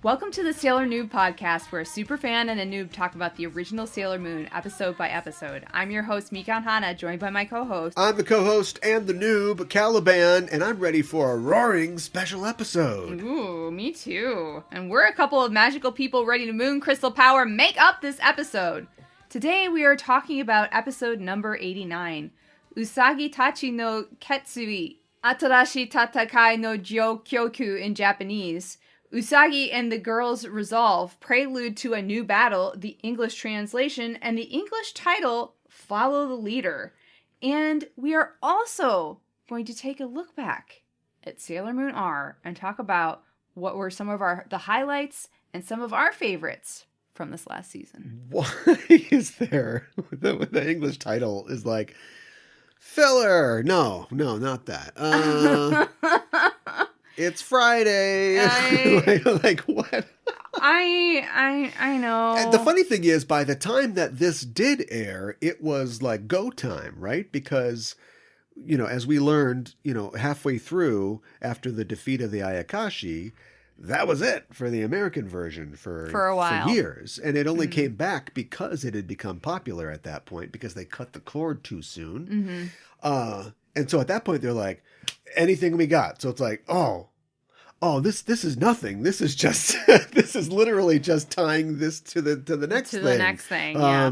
Welcome to the Sailor Noob podcast, where a superfan and a noob talk about the original Sailor Moon episode by episode. I'm your host, Mikan Hana, joined by my co-host. I'm the co-host and the noob, Caliban, and I'm ready for a roaring special episode. Ooh, me too. And we're a couple of magical people ready to moon crystal power make up this episode. Today we are talking about episode number 89, Usagi Tachi no Ketsui, Atarashi Tatakai no Jokyoku in Japanese. Usagi and the Girls Resolve, Prelude to a New Battle, the English translation, and the English title, Follow the Leader. And we are also going to take a look back at Sailor Moon R and talk about what were some of the highlights and some of our favorites from this last season. Why is there, the English title is like, filler? No, not that. It's Friday. like what? I know. And the funny thing is, by the time that this did air, it was like go time, right? Because, as we learned, halfway through after the defeat of the Ayakashi, that was it for the American version for a while. For years. And it only came back because it had become popular at that point because they cut the cord too soon. Mm-hmm. And so at that point, they're like, anything we got. So it's like, oh, this is nothing. This is just, this is literally just tying this to the next thing. To the next thing, yeah.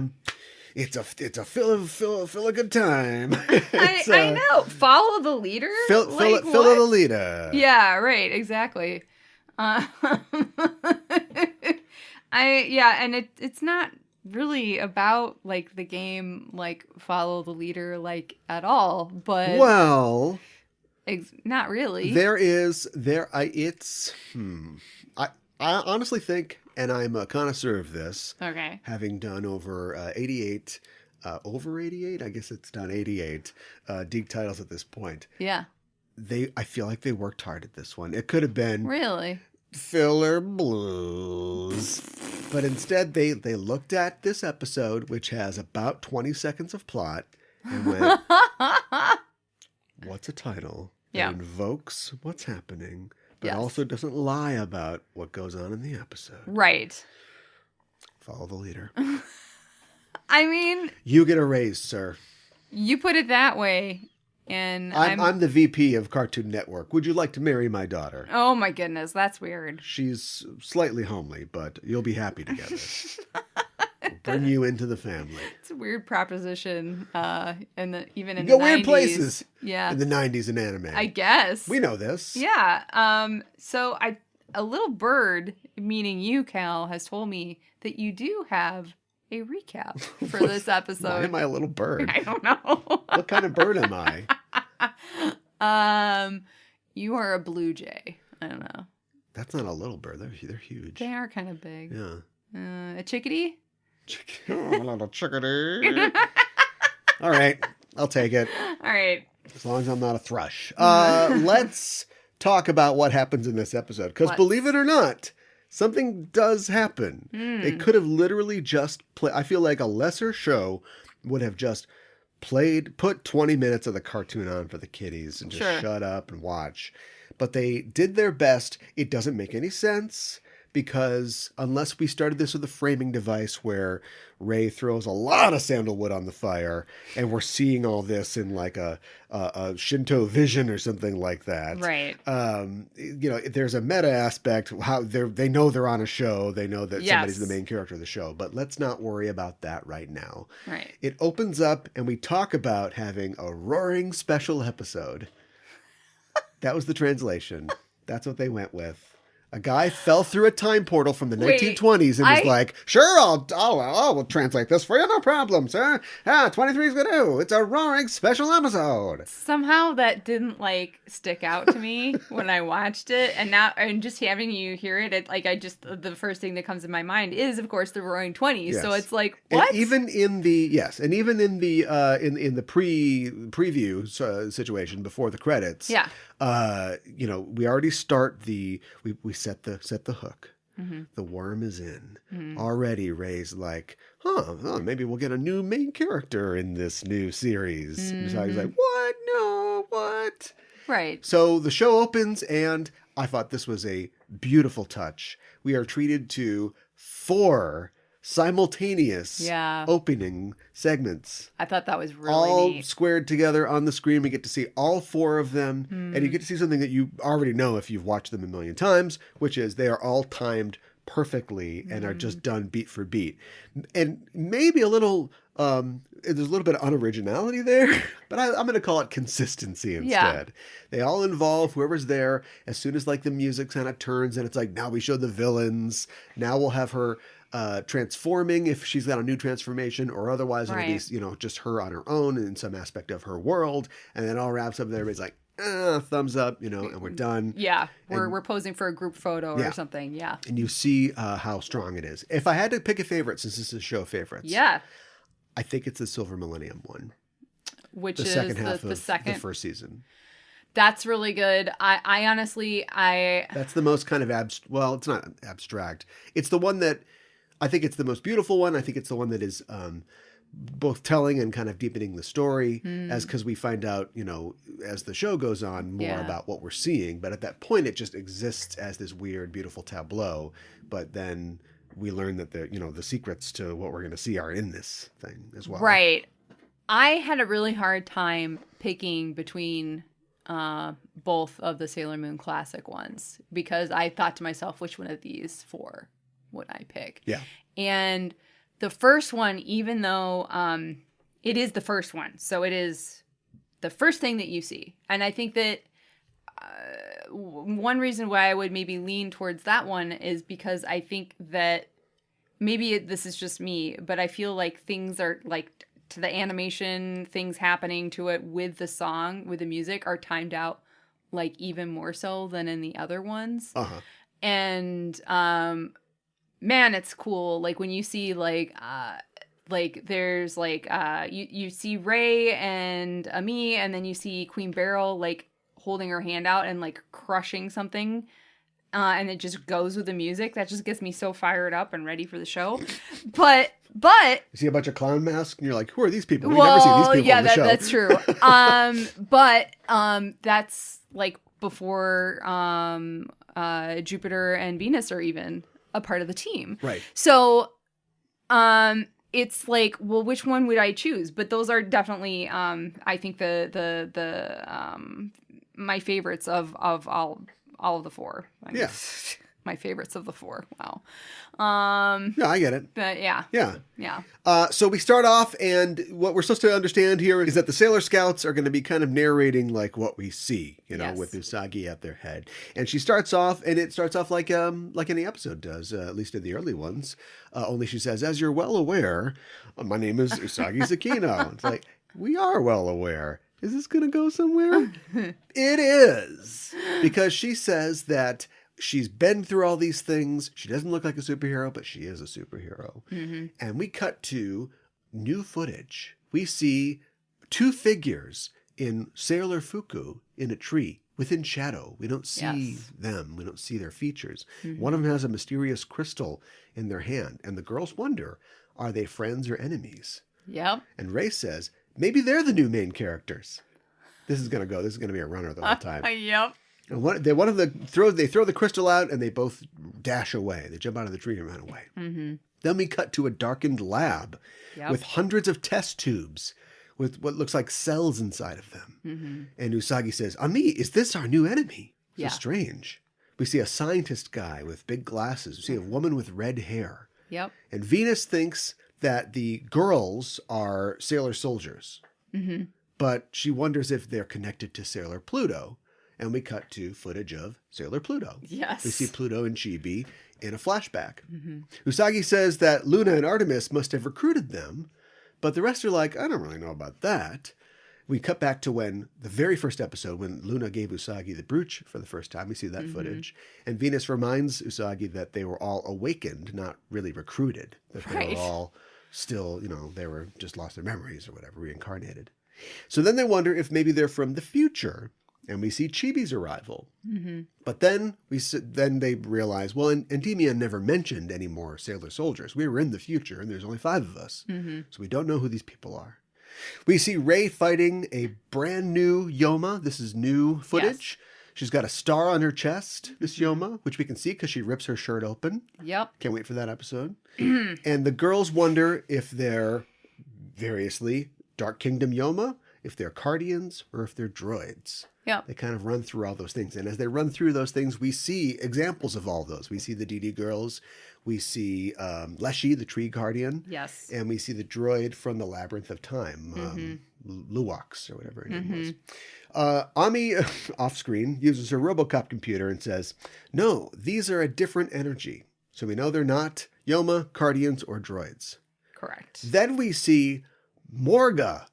It's a fill a good time. I know. Follow the leader? Fill the leader. Yeah, right. Exactly. And it's not really about like the game, like follow the leader, like at all, but well, not really. I honestly think, and I'm a connoisseur of this, okay, having done over 88, I guess it's done 88 Deke titles at this point. Yeah. I feel like they worked hard at this one. It could have been really filler blues. But instead, they looked at this episode, which has about 20 seconds of plot, and went, what's a title that invokes what's happening, but also doesn't lie about what goes on in the episode? Right. Follow the leader. I mean, you get a raise, sir. You put it that way. And I'm the VP of Cartoon Network. Would you like to marry my daughter? Oh my goodness, that's weird. She's slightly homely, but you'll be happy together. We'll bring you into the family. It's a weird proposition. Even in you go the 90s. Weird places. Yeah. In the 90s in anime. I guess. We know this. Yeah. So a little bird, meaning you, Cal, has told me that you do have a recap for this episode. Why am I a little bird? I don't know. What kind of bird am I? You are a blue jay. I don't know. That's not a little bird. They're huge. They are kind of big. Yeah. A chickadee? A little chickadee. All right. I'll take it. All right. As long as I'm not a thrush. Let's talk about what happens in this episode. Because believe it or not, something does happen. It could have literally just I feel like a lesser show would have just put 20 minutes of the cartoon on for the kiddies and just shut up and watch. But they did their best. It doesn't make any sense because unless we started this with a framing device where Ray throws a lot of sandalwood on the fire and we're seeing all this in like a Shinto vision or something like that. Right. There's a meta aspect, how they know they're on a show. They know that somebody's the main character of the show, but let's not worry about that right now. Right. It opens up and we talk about having a roaring special episode. That was the translation. That's what they went with. A guy fell through a time portal from the 1920s and was like, sure, I'll translate this for you, no problem, sir. 23 is good too. It's a roaring special episode. Somehow that didn't like stick out to me when I watched it, and now and just having you hear it, the first thing that comes in my mind is, of course, the Roaring 20s. Yes. So it's like, what? And even in the preview situation before the credits, we already start we set the hook. Mm-hmm. The worm is in. Mm-hmm. Already Ray's like, maybe we'll get a new main character in this new series. Mm-hmm. So he's like, what? No, what? Right. So the show opens, and I thought this was a beautiful touch. We are treated to 4 simultaneous opening segments. I thought that was really all neat. Squared together on the screen. We get to see all 4 of them, and you get to see something that you already know if you've watched them a million times, which is they are all timed perfectly and are just done beat for beat. And maybe a little, there's a little bit of unoriginality there, but I'm going to call it consistency instead. Yeah. They all involve whoever's there. As soon as like the music kind of turns and it's like, now we show the villains. Now we'll have her transforming if she's got a new transformation, or otherwise it'll be, just her on her own in some aspect of her world. And then all wraps up and everybody's like, thumbs up, and we're done. Yeah. We're posing for a group photo or something. Yeah. And you see how strong it is. If I had to pick a favorite, since this is show favorites. Yeah. I think it's the Silver Millennium one. Which the is second half the of second. The first season. That's really good. I honestly. That's the most kind of well, it's not abstract. It's the one that I think it's the most beautiful one. I think it's the one that is both telling and kind of deepening the story, because we find out, as the show goes on, more about what we're seeing. But at that point, it just exists as this weird, beautiful tableau. But then we learn that the secrets to what we're going to see are in this thing as well. Right. I had a really hard time picking between both of the Sailor Moon classic ones, because I thought to myself, which one of these 4 would I pick? Yeah. And the first one, even though it is the first one, so it is the first thing that you see. And I think that one reason why I would maybe lean towards that one is because I think that maybe this is just me, but I feel like things are like to the animation, things happening to it with the song, with the music, are timed out like even more so than in the other ones. Uh-huh. And man, it's cool. Like when you see there's you see Ray and Ami, and then you see Queen Beryl like holding her hand out and like crushing something. And it just goes with the music. That just gets me so fired up and ready for the show. But you see a bunch of clown masks and you're like, who are these people? We've never seen these people on the show. That's true. That's like before Jupiter and Venus are even a part of the team. Right. So it's like, well, which one would I choose? But those are definitely I think the my favorites of all of the 4. Yeah. My favorites of the 4. Wow. Yeah, I get it. But yeah. Yeah. So we start off, and what we're supposed to understand here is that the Sailor Scouts are going to be kind of narrating like what we see, with Usagi at their head. And she starts off, and it starts off like any episode does, at least in the early ones. Only she says, as you're well aware, my name is Usagi Tsukino. It's like, we are well aware. Is this going to go somewhere? It is. Because she says that she's been through all these things. She doesn't look like a superhero, but she is a superhero. Mm-hmm. And we cut to new footage. We see 2 figures in Sailor Fuku in a tree within shadow. We don't see them. We don't see their features. Mm-hmm. One of them has a mysterious crystal in their hand. And the girls wonder, are they friends or enemies? Yep. And Ray says, maybe they're the new main characters. This is going to be a runner the whole time. Yep. And they throw the crystal out, and they both dash away. They jump out of the tree and run away. Mm-hmm. Then we cut to a darkened lab with hundreds of test tubes with what looks like cells inside of them. Mm-hmm. And Usagi says, Ami, is this our new enemy? So strange. We see a scientist guy with big glasses. We see a woman with red hair. Yep. And Venus thinks that the girls are Sailor soldiers. Mm-hmm. But she wonders if they're connected to Sailor Pluto. and we cut to footage of Sailor Pluto. Yes. We see Pluto and Chibi in a flashback. Usagi says that Luna and Artemis must have recruited them, but the rest are like, I don't really know about that. We cut back to when the very first episode, when Luna gave Usagi the brooch for the first time. We see that footage. And Venus reminds Usagi that they were all awakened, not really recruited. That they were all still, they were just lost their memories or whatever, reincarnated. So then they wonder if maybe they're from the future. And we see Chibi's arrival. But then they realize, well, Endymion never mentioned any more sailor soldiers. We were in the future, and there's only 5 of us. So we don't know who these people are. We see Rei fighting a brand new Yoma. This is new footage. Yes. She's got a star on her chest, this Yoma, which we can see because she rips her shirt open. Yep. Can't wait for that episode. And the girls wonder if they're variously Dark Kingdom Yoma, if they're Cardians, or if they're droids. Yeah. They kind of run through all those things. And as they run through those things, we see examples of all those. We see the DD girls. We see Leshy, the tree guardian. Yes. And we see the droid from the Labyrinth of Time, Luox, or whatever her name was. Ami, off screen, uses her Robocop computer and says, no, these are a different energy. So we know they're not Yoma, Cardians, or droids. Correct. Then we see Morga.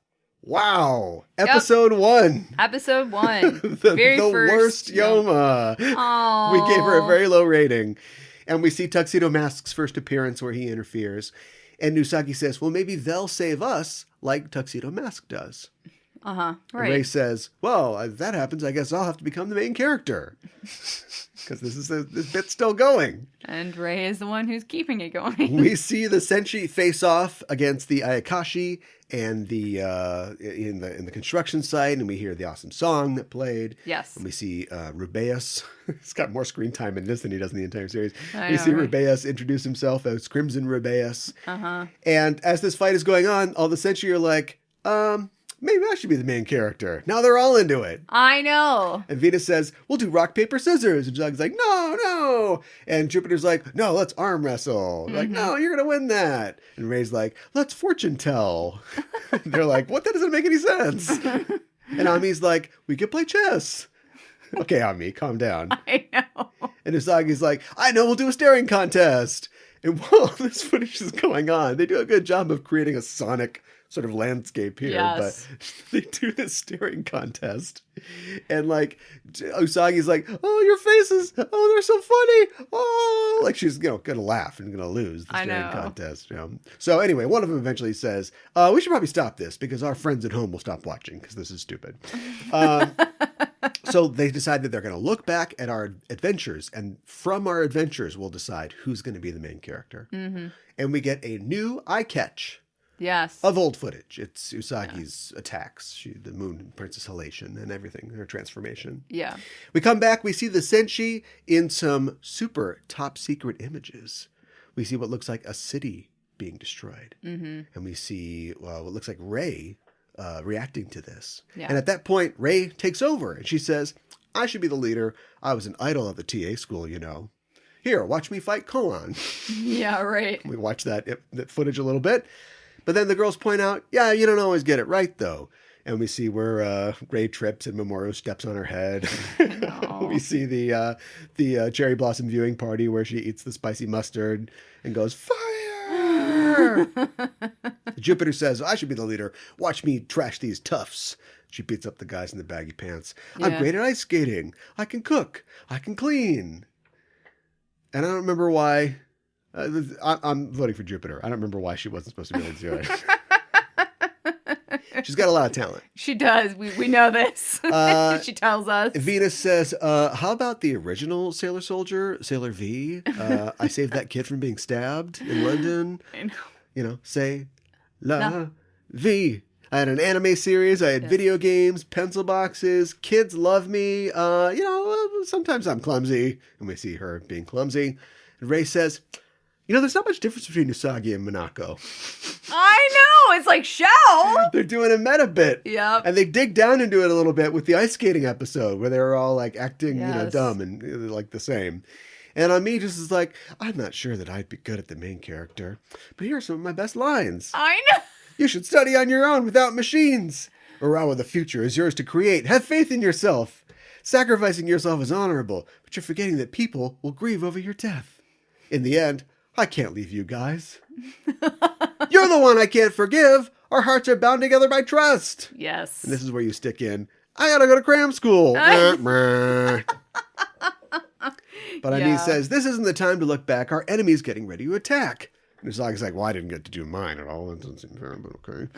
Wow. Episode 1. Episode 1. the worst Yoma. Aww. We gave her a very low rating. And we see Tuxedo Mask's first appearance where he interferes. And Usagi says, well, maybe they'll save us like Tuxedo Mask does. Right. And Rei says, well, if that happens, I guess I'll have to become the main character. Because this bit's still going. And Rei is the one who's keeping it going. We see the Senshi face off against the Ayakashi and the in the construction site, and we hear the awesome song that played. Yes. And we see Rubeus. He's got more screen time in this than he does in the entire series. We see Rubeus introduce himself as Crimson Rubeus. And as this fight is going on, all the Senshi are like, maybe I should be the main character. Now they're all into it. I know. And Venus says, we'll do rock, paper, scissors. And Usagi's like, no. And Jupiter's like, no, let's arm wrestle. Like, no, you're going to win that. And Ray's like, let's fortune tell. They're like, what? That doesn't make any sense. And Ami's like, we could play chess. Okay, Ami, calm down. I know. And Usagi's like, I know, we'll do a staring contest. And while this footage is going on, they do a good job of creating a sonic sort of landscape here, but they do this staring contest, and like Usagi's like, oh, your faces, oh, they're so funny, oh, like she's gonna laugh and gonna lose the staring contest. So anyway, one of them eventually says, we should probably stop this because our friends at home will stop watching because this is stupid. So they decide that they're going to look back at our adventures, and from our adventures we'll decide who's going to be the main character. And we get a new eye catch. Yes. Of old footage. It's Usagi's attacks, the Moon Princess Halation and everything, her transformation. Yeah. We come back, we see the Senshi in some super top secret images. We see what looks like a city being destroyed. And we see what looks like Rei reacting to this. Yeah. And at that point, Rei takes over and she says, I should be the leader. I was an idol at the TA school, Here, watch me fight Koan. Yeah, right. We watch that footage a little bit. But then the girls point out, yeah, you don't always get it right, though. And we see where Rei trips and Mamoru steps on her head. We see the cherry blossom viewing party where she eats the spicy mustard and goes, fire! Jupiter says, I should be the leader. Watch me trash these toughs. She beats up the guys in the baggy pants. Yeah. I'm great at ice skating. I can cook. I can clean. And I don't remember why... I'm voting for Jupiter. I don't remember why she wasn't supposed to be able to do it. She's got a lot of talent. She does. We know this. She tells us. Venus says, how about the original Sailor Soldier, Sailor V? I saved that kid from being stabbed in London. I know. Say la V. I had an anime series. I had video games, pencil boxes. Kids love me. Sometimes I'm clumsy. And we see her being clumsy. And Rei says... there's not much difference between Usagi and Minako. I know! It's like Shell! They're doing a meta bit. Yep. And they dig down into it a little bit with the ice skating episode where they were all like acting, dumb and like the same. And Ami just is like, I'm not sure that I'd be good at the main character, but here are some of my best lines. I know! You should study on your own without machines. Urawa, the future is yours to create. Have faith in yourself. Sacrificing yourself is honorable, but you're forgetting that people will grieve over your death. In the end, I can't leave you guys. You're the one I can't forgive. Our hearts are bound together by trust. Yes. And this is where you stick in, I gotta go to cram school. But Ani says, this isn't the time to look back. Our enemy's getting ready to attack. And Usagi's like, well, I didn't get to do mine at all. That doesn't seem fair, but okay.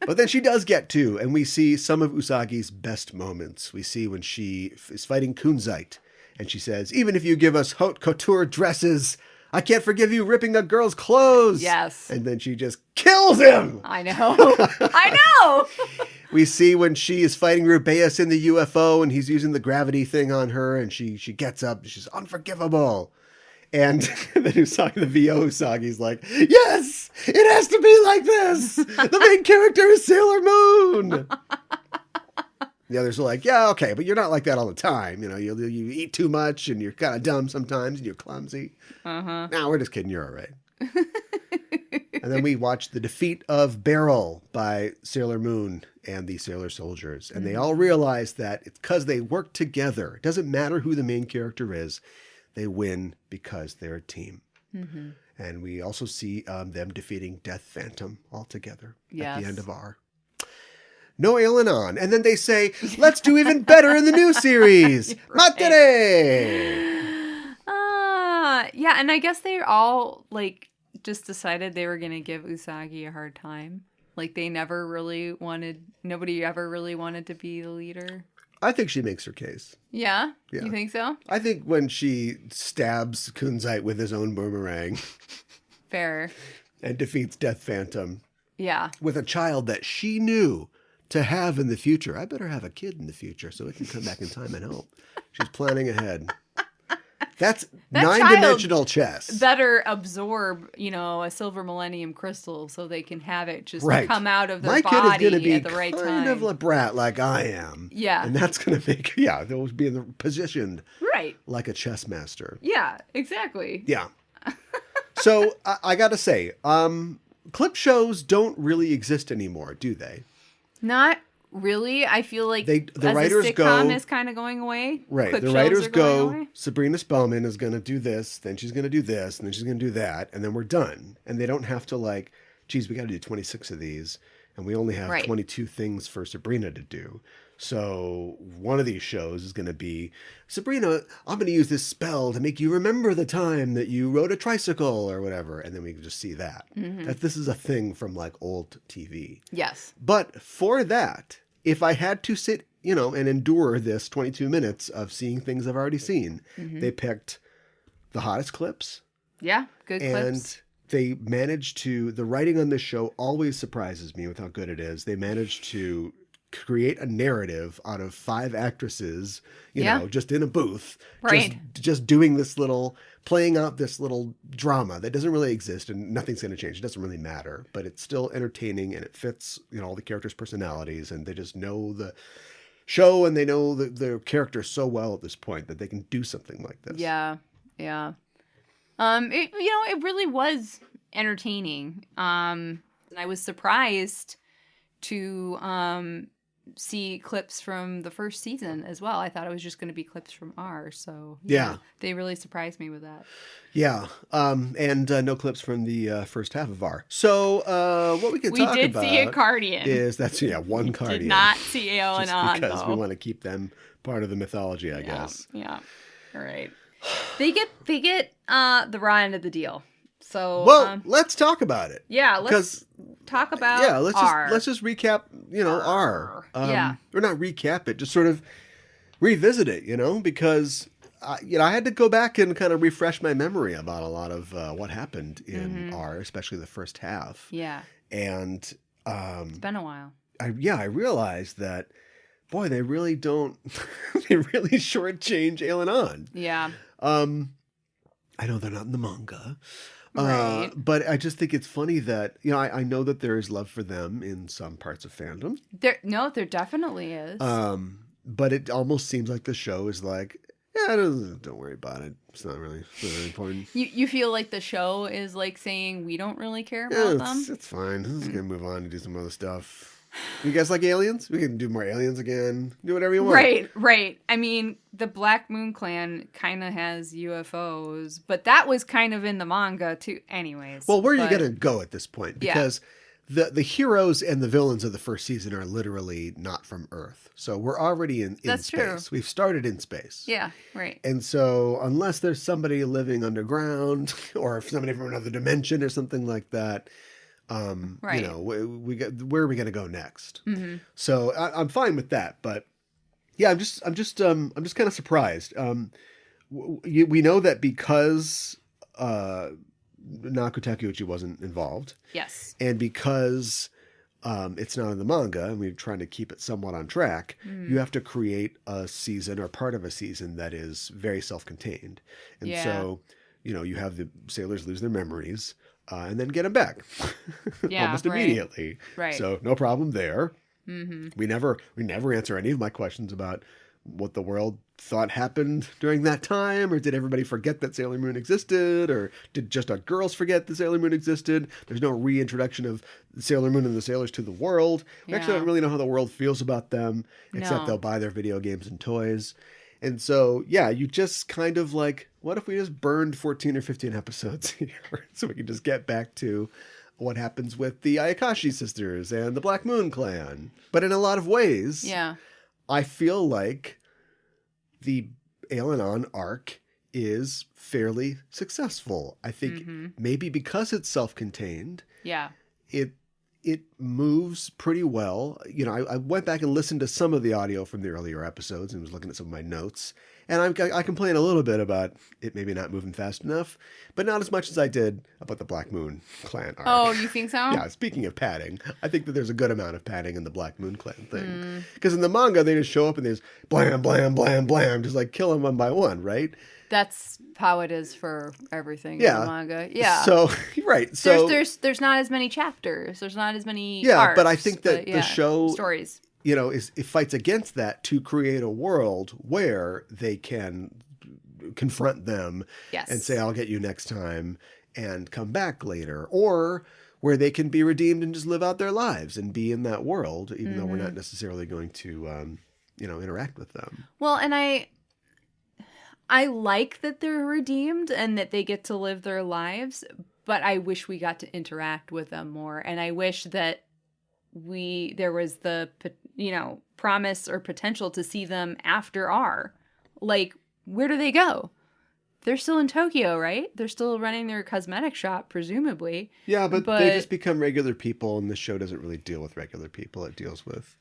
But then she does get to, and we see some of Usagi's best moments. We see when she is fighting Kunzite, and she says, even if you give us haute couture dresses, I can't forgive you ripping a girl's clothes. Yes. And then she just kills him. I know. I know. We see when she is fighting Rubeus in the UFO, and he's using the gravity thing on her, and she gets up, and she's unforgivable. And then Usagi, the VO Usagi's like, yes, it has to be like this. The main character is Sailor Moon. The others are like, yeah, okay, but you're not like that all the time. You know, you eat too much and you're kind of dumb sometimes and you're clumsy. No, we're just kidding. You're all right. And then we watch the defeat of Beryl by Sailor Moon and the Sailor Soldiers. And they all realize that it's because they work together. It doesn't matter who the main character is. They win because they're a team. And we also see them defeating Death Phantom all together at the end of R. No Ail and An. And then they say, let's do even better in the new series. Matere! Yeah, and I guess they all, like, just decided they were going to give Usagi a hard time. Like, they never really wanted, nobody ever really wanted to be the leader. I think she makes her case. Yeah? You think so? I think when she stabs Kunzite with his own boomerang. Fair. And defeats Death Phantom. Yeah. With a child that she knew to have in the future. I better have a kid in the future so it can come back in time and help. She's planning ahead. That's that 9-dimensional chess. Better absorb, you know, a silver millennium crystal so they can have it just come out of their My body kid is gonna be at the right time. kind of a brat like I am. Yeah. And that's going to make, they'll be positioned like a chess master. Yeah, exactly. Yeah. So I got to say, clip shows don't really exist anymore, do they? Not really. I feel like the as writers a sitcom is kind of going away. Right. Clip the shows writers are going go, away. Sabrina Spellman is going to do this, then she's going to do this, and then she's going to do that, and then we're done. And they don't have to like, geez, we got to do 26 of these, and we only have 22 things for Sabrina to do. So one of these shows is going to be, Sabrina, I'm going to use this spell to make you remember the time that you rode a tricycle or whatever. And then we can just see that. That this is a thing from like old TV. Yes. But for that, if I had to sit, and endure this 22 minutes of seeing things I've already seen, they picked the hottest clips. Yeah, good clips. And they managed to, the writing on this show always surprises me with how good it is. They managed to create a narrative out of 5 actresses, just in a booth, just doing this little, playing out this little drama that doesn't really exist and nothing's going to change. It doesn't really matter, but it's still entertaining and it fits, all the characters' personalities, and they just know the show and they know their characters so well at this point that they can do something like this. Yeah. Yeah. It really was entertaining. And I was surprised to see clips from the first season as well. I thought it was just going to be clips from R. So they really surprised me with that. Yeah. And no clips from the first half of R. So what we can talk about see a Cardian. Is that's one Cardian. Did not see Ail and An, because we want to keep them part of the mythology, I guess. Yeah. All right. They get the raw end of the deal. So let's talk about it. Yeah, let's talk about let's just recap, R. Or not recap it, just sort of revisit it, because I had to go back and kind of refresh my memory about a lot of what happened in R, especially the first half. Yeah. And it's been a while. I realized that, boy, they really don't they really shortchange Ail and An. Yeah. I know they're not in the manga. Right. But I just think it's funny that, I know that there is love for them in some parts of fandom. There definitely is. But it almost seems like the show is like, don't worry about it. It's not really important. You feel like the show is like saying we don't really care about them? It's fine. I'm just going to move on and do some other stuff. You guys like aliens? We can do more aliens again. Do whatever you want. Right. I mean, the Black Moon Clan kind of has UFOs, but that was kind of in the manga too. Anyways. Well, where are you going to go at this point? Because the heroes and the villains of the first season are literally not from Earth. So we're already in That's space. True. We've started in space. Yeah, right. And so unless there's somebody living underground or somebody from another dimension or something like that, right. You know, where are we going to go next? Mm-hmm. So I'm fine with that. But yeah, I'm just kind of surprised. We know that because Naku Takeuchi wasn't involved. Yes. And because it's not in the manga and we're trying to keep it somewhat on track, you have to create a season or part of a season that is very self-contained. And so, you know, you have the sailors lose their memories and then get them back almost immediately. Right. So no problem there. Mm-hmm. We never answer any of my questions about what the world thought happened during that time, or did everybody forget that Sailor Moon existed, or did just our girls forget that Sailor Moon existed? There's no reintroduction of Sailor Moon and the sailors to the world. We actually don't really know how the world feels about them, except they'll buy their video games and toys. And so, yeah, you just kind of like, what if we just burned 14 or 15 episodes here so we can just get back to what happens with the Ayakashi sisters and the Black Moon Clan? But in a lot of ways, I feel like the Ail and An arc is fairly successful. I think maybe because it's self-contained, it moves pretty well. You know, I went back and listened to some of the audio from the earlier episodes and was looking at some of my notes. And I complain a little bit about it maybe not moving fast enough, but not as much as I did about the Black Moon Clan arc. Oh, you think so? Yeah, speaking of padding, I think that there's a good amount of padding in the Black Moon Clan thing. Because in the manga, they just show up and there's blam, blam, blam, blam, just like kill them one by one, right? That's how it is for everything in the manga. Yeah. So, right. So there's not as many chapters. There's not as many arcs, arcs, but I think that the show stories, you know, it fights against that to create a world where they can confront them and say, I'll get you next time and come back later. Or where they can be redeemed and just live out their lives and be in that world, even though we're not necessarily going to, interact with them. Well, and I like that they're redeemed and that they get to live their lives, but I wish we got to interact with them more. And I wish that there was the, promise or potential to see them after R. Like, where do they go? They're still in Tokyo, right? They're still running their cosmetic shop, presumably. Yeah, but they just become regular people, and the show doesn't really deal with regular people. It deals with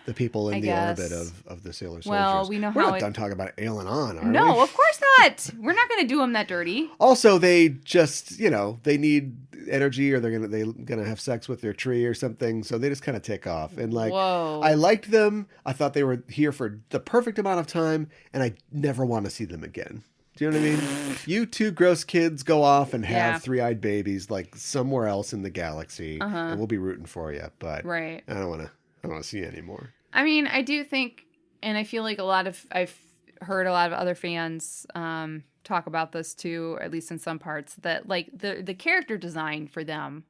the people in the orbit of the Sailor Soldiers. Well, we know We're not done talking about Ail and An, are we? No, of course not. We're not going to do them that dirty. Also, they just, they need energy, or they're gonna have sex with their tree or something, so they just kind of take off. And I liked them. I thought they were here for the perfect amount of time, and I never want to see them again. Do you know what I mean? You two gross kids go off and have three-eyed babies like somewhere else in the galaxy, and we'll be rooting for you. But I don't want to see you anymore. I mean, I do think, and I feel like I've heard a lot of other fans talk about this too, at least in some parts, that like the character design for them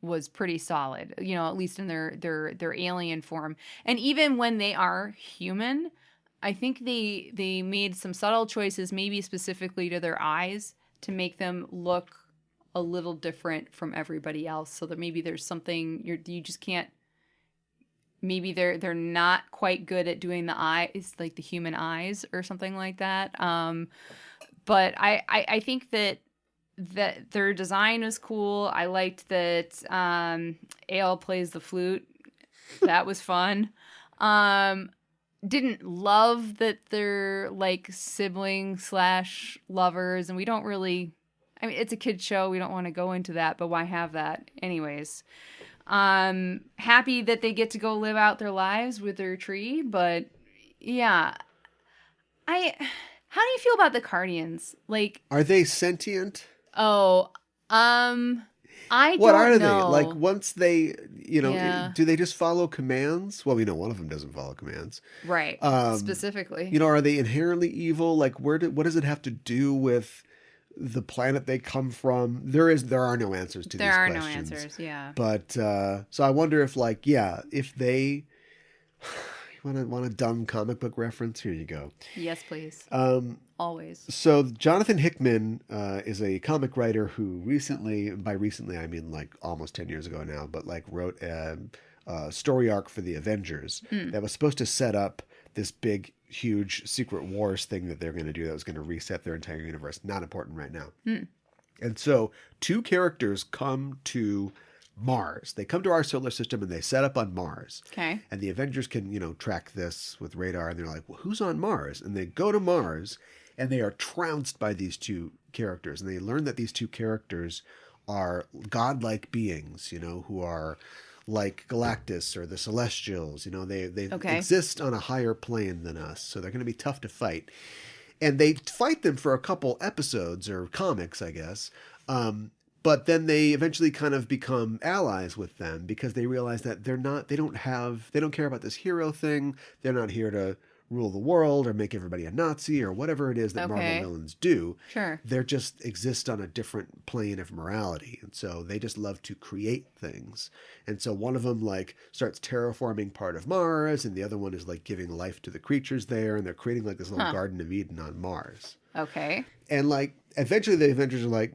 was pretty solid, at least in their alien form. And even when they are human, I think they made some subtle choices, maybe specifically to their eyes, to make them look a little different from everybody else, so that maybe there's something you just can't. Maybe they're not quite good at doing the eyes, like the human eyes or something like that. But I think that their design was cool. I liked that Ail plays the flute. That was fun. Didn't love that they're like sibling/lovers, and we don't really. I mean, it's a kid's show. We don't want to go into that, but why have that, anyways? Happy that they get to go live out their lives with their tree, but yeah. How do you feel about the Cardians? Like, are they sentient? Oh, I don't know. What are they? Like, once they, do they just follow commands? Well, we know one of them doesn't follow commands. Right. Specifically. Are they inherently evil? Like, what does it have to do with the planet they come from. There are no answers to these questions. There are no answers, yeah. But so I wonder if if they want a dumb comic book reference, here you go. Yes, please. Always. So Jonathan Hickman is a comic writer who by recently I mean like almost 10 years ago now, but like wrote a story arc for the Avengers that was supposed to set up this big, huge Secret Wars thing that they're going to do that was going to reset their entire universe. Not important right now. And so 2 characters come to Mars. They come to our solar system and they set up on Mars. Okay. And the Avengers can, track this with radar. And they're like, well, who's on Mars? And they go to Mars and they are trounced by these 2 characters. And they learn that these 2 characters are godlike beings, who are like Galactus or the Celestials. They exist on a higher plane than us. So they're going to be tough to fight. And they fight them for a couple episodes or comics, I guess. But then they eventually kind of become allies with them because they realize that they don't care about this hero thing. They're not here to rule the world or make everybody a Nazi or whatever it is that Marvel villains do. Sure. They just exist on a different plane of morality. And so they just love to create things. And so one of them starts terraforming part of Mars and the other one is giving life to the creatures there. And they're creating this little Garden of Eden on Mars. Okay. And eventually the Avengers are like,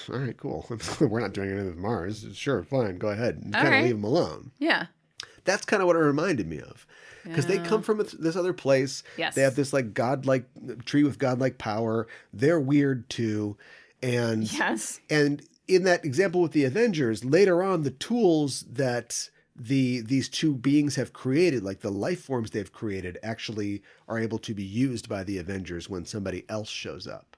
all right, cool. We're not doing anything with Mars. Sure, fine, go ahead. And kind of leave them alone. Yeah. That's kind of what it reminded me of. Because they come from this other place. Yes. They have this godlike tree with godlike power. They're weird too. And yes. And in that example with the Avengers, later on, the tools that these 2 beings have created, like the life forms they've created, actually are able to be used by the Avengers when somebody else shows up.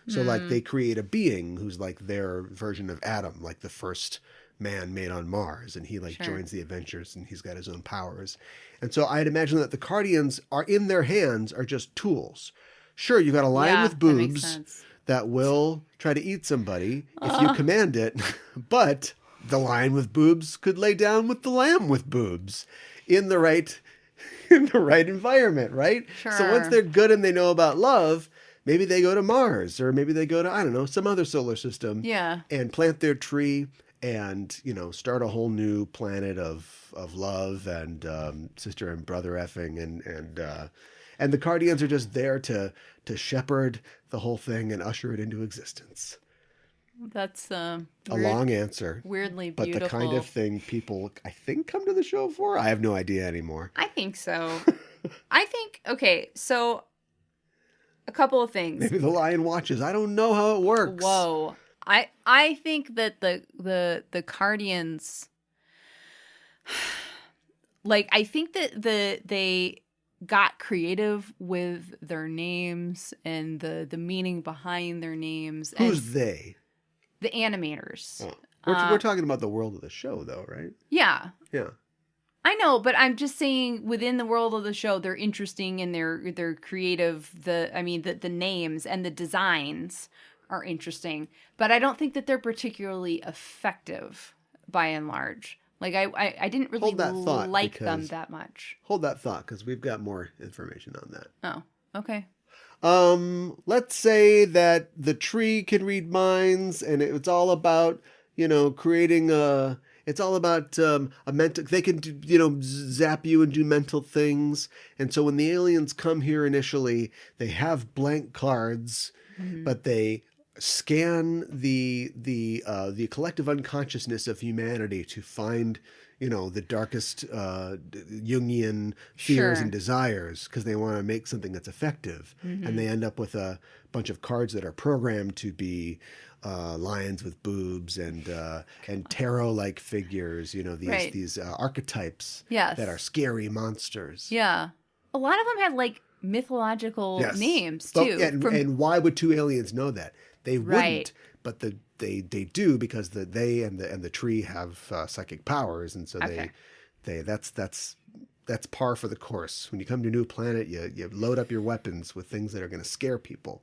So they create a being who's their version of Adam, like the first man made on Mars. And he joins the Avengers and he's got his own powers. And so I'd imagine that the Cardians are in their hands are just tools. Sure, you've got a lion with boobs that will try to eat somebody if you command it. But the lion with boobs could lay down with the lamb with boobs in the right environment, right? Sure. So once they're good and they know about love, maybe they go to Mars or maybe they go to, I don't know, some other solar system and plant their tree and, start a whole new planet of love and sister and brother effing. And the Cardians are just there to shepherd the whole thing and usher it into existence. That's a long answer. Weirdly beautiful. But the kind of thing people, I think, come to the show for? I have no idea anymore. I think so. So a couple of things. Maybe the lion watches. I don't know how it works. Whoa. I think that the Cardians, I think that they got creative with their names and the meaning behind their names. Who's they? The animators. Oh. We're talking about the world of the show, though, right? Yeah. Yeah. I know, but I'm just saying within the world of the show, they're interesting and they're creative. The names and the designs are interesting, but I don't think that they're particularly effective by and large. I didn't really like them that much. Hold that thought, because we've got more information on that. Oh, okay. Let's say that the tree can read minds, and it's all about, creating it's all about a mental, they can, zap you and do mental things. And so when the aliens come here initially, they have blank cards, but they scan the collective unconsciousness of humanity to find, the darkest Jungian fears and desires, because they want to make something that's effective. And they end up with a bunch of cards that are programmed to be lions with boobs and tarot-like figures, these archetypes that are scary monsters. Yeah. A lot of them had mythological names too. And why would 2 aliens know that? They wouldn't, but they do, because they and the tree have psychic powers, and so that's par for the course. When you come to a new planet, you load up your weapons with things that are going to scare people.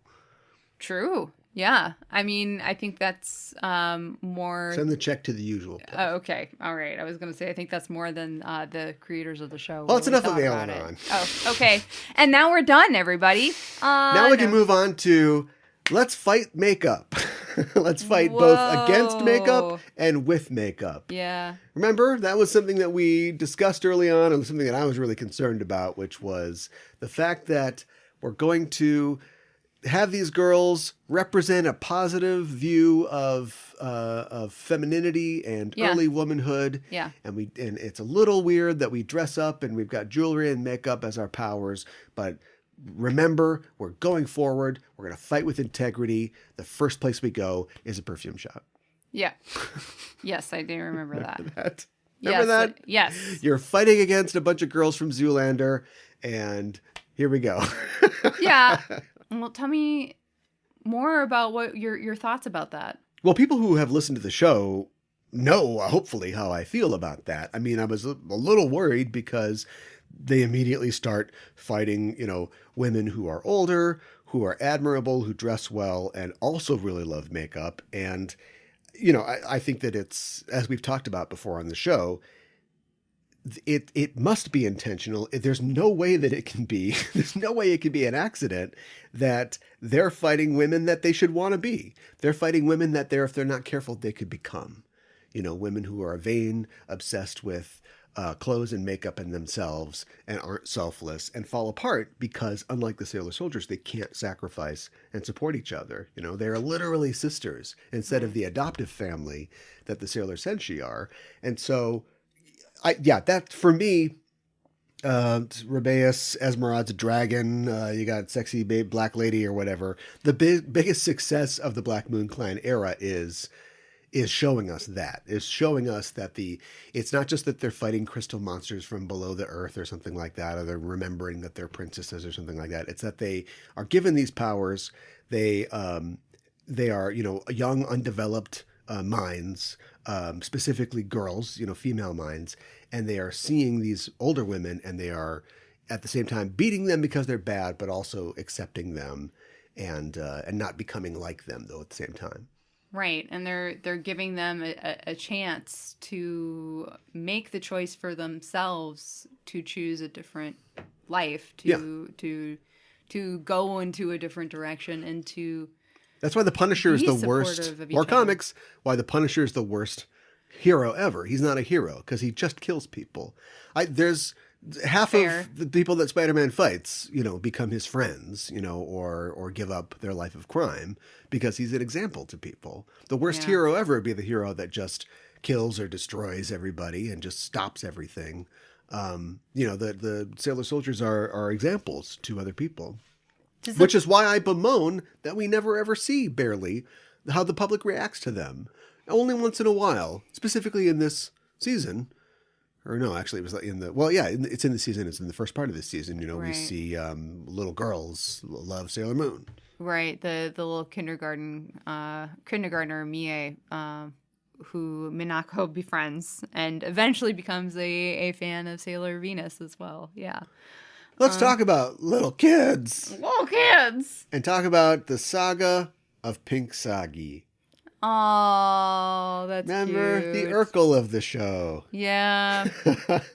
True. Yeah. I mean, I think that's more... Send the check to the usual place. Oh, okay. All right. I was going to say, I think that's more than the creators of the show. Well, it's enough of Ail and An. Oh, okay. And now we're done, everybody. Now we can move on to let's fight makeup. Let's fight both against makeup and with makeup. Yeah. Remember, that was something that we discussed early on and something that I was really concerned about, which was the fact that we're going to have these girls represent a positive view of femininity and early womanhood. Yeah. And it's a little weird that we dress up and we've got jewelry and makeup as our powers, but remember, we're going forward. We're going to fight with integrity. The first place we go is a perfume shop. Yeah. Yes, I do remember that. Remember that? Yes. You're fighting against a bunch of girls from Zoolander, and here we go. Yeah. Well, tell me more about what your thoughts about that. Well, people who have listened to the show know, hopefully, how I feel about that. I mean, I was a little worried because they immediately start fighting, women who are older, who are admirable, who dress well, and also really love makeup. And, I think that it's, as we've talked about before on the show, it must be intentional. There's no way that it can be. There's no way it can be an accident that they're fighting women that they should want to be. They're fighting women that if they're not careful, they could become. Women who are vain, obsessed with clothes and makeup and themselves and aren't selfless and fall apart because, unlike the sailor soldiers, they can't sacrifice and support each other. They're literally sisters instead of the adoptive family that the sailor senshi are. And so, that for me, Rubeus, Esmeralda's a dragon. You got sexy black lady or whatever. The biggest success of the Black Moon Clan era is showing us that. Is showing us that it's not just that they're fighting crystal monsters from below the earth or something like that, or they're remembering that they're princesses or something like that. It's that they are given these powers. They are, young, undeveloped minds, specifically girls, female minds, and they are seeing these older women, and they are at the same time beating them because they're bad, but also accepting them and not becoming like them though at the same time. Right, and they're giving them a chance to make the choice for themselves to choose a different life, to go into a different direction, and to. That's why the Punisher is the worst. More comics. Why the Punisher is the worst hero ever. He's not a hero because he just kills people. There's half of the people that Spider-Man fights, become his friends, or give up their life of crime because he's an example to people. The worst hero ever would be the hero that just kills or destroys everybody and just stops everything. The sailor soldiers are examples to other people, which is why I bemoan that we never ever see barely how the public reacts to them. Only once in a while, specifically in this season. Or no, actually, it was it's in the season. It's in the first part of this season. We see little girls love Sailor Moon. Right, the little kindergartner Mie, who Minako befriends and eventually becomes a fan of Sailor Venus as well. Yeah. Let's talk about little kids. Little kids. And talk about the saga of Pinksagi. Oh, that's Remember cute. The Urkel of the show. Yeah,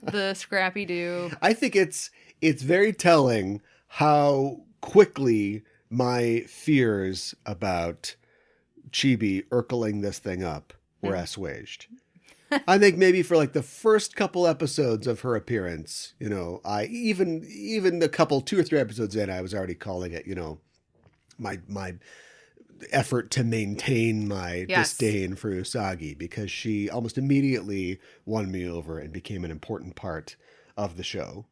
the Scrappy Doo. I think it's very telling how quickly my fears about Chibi Urkeling this thing up were assuaged. I think maybe for like the first couple episodes of her appearance, I even the couple 2 or 3 episodes in, I was already calling it, my effort to maintain my disdain for Usagi, because she almost immediately won me over and became an important part of the show.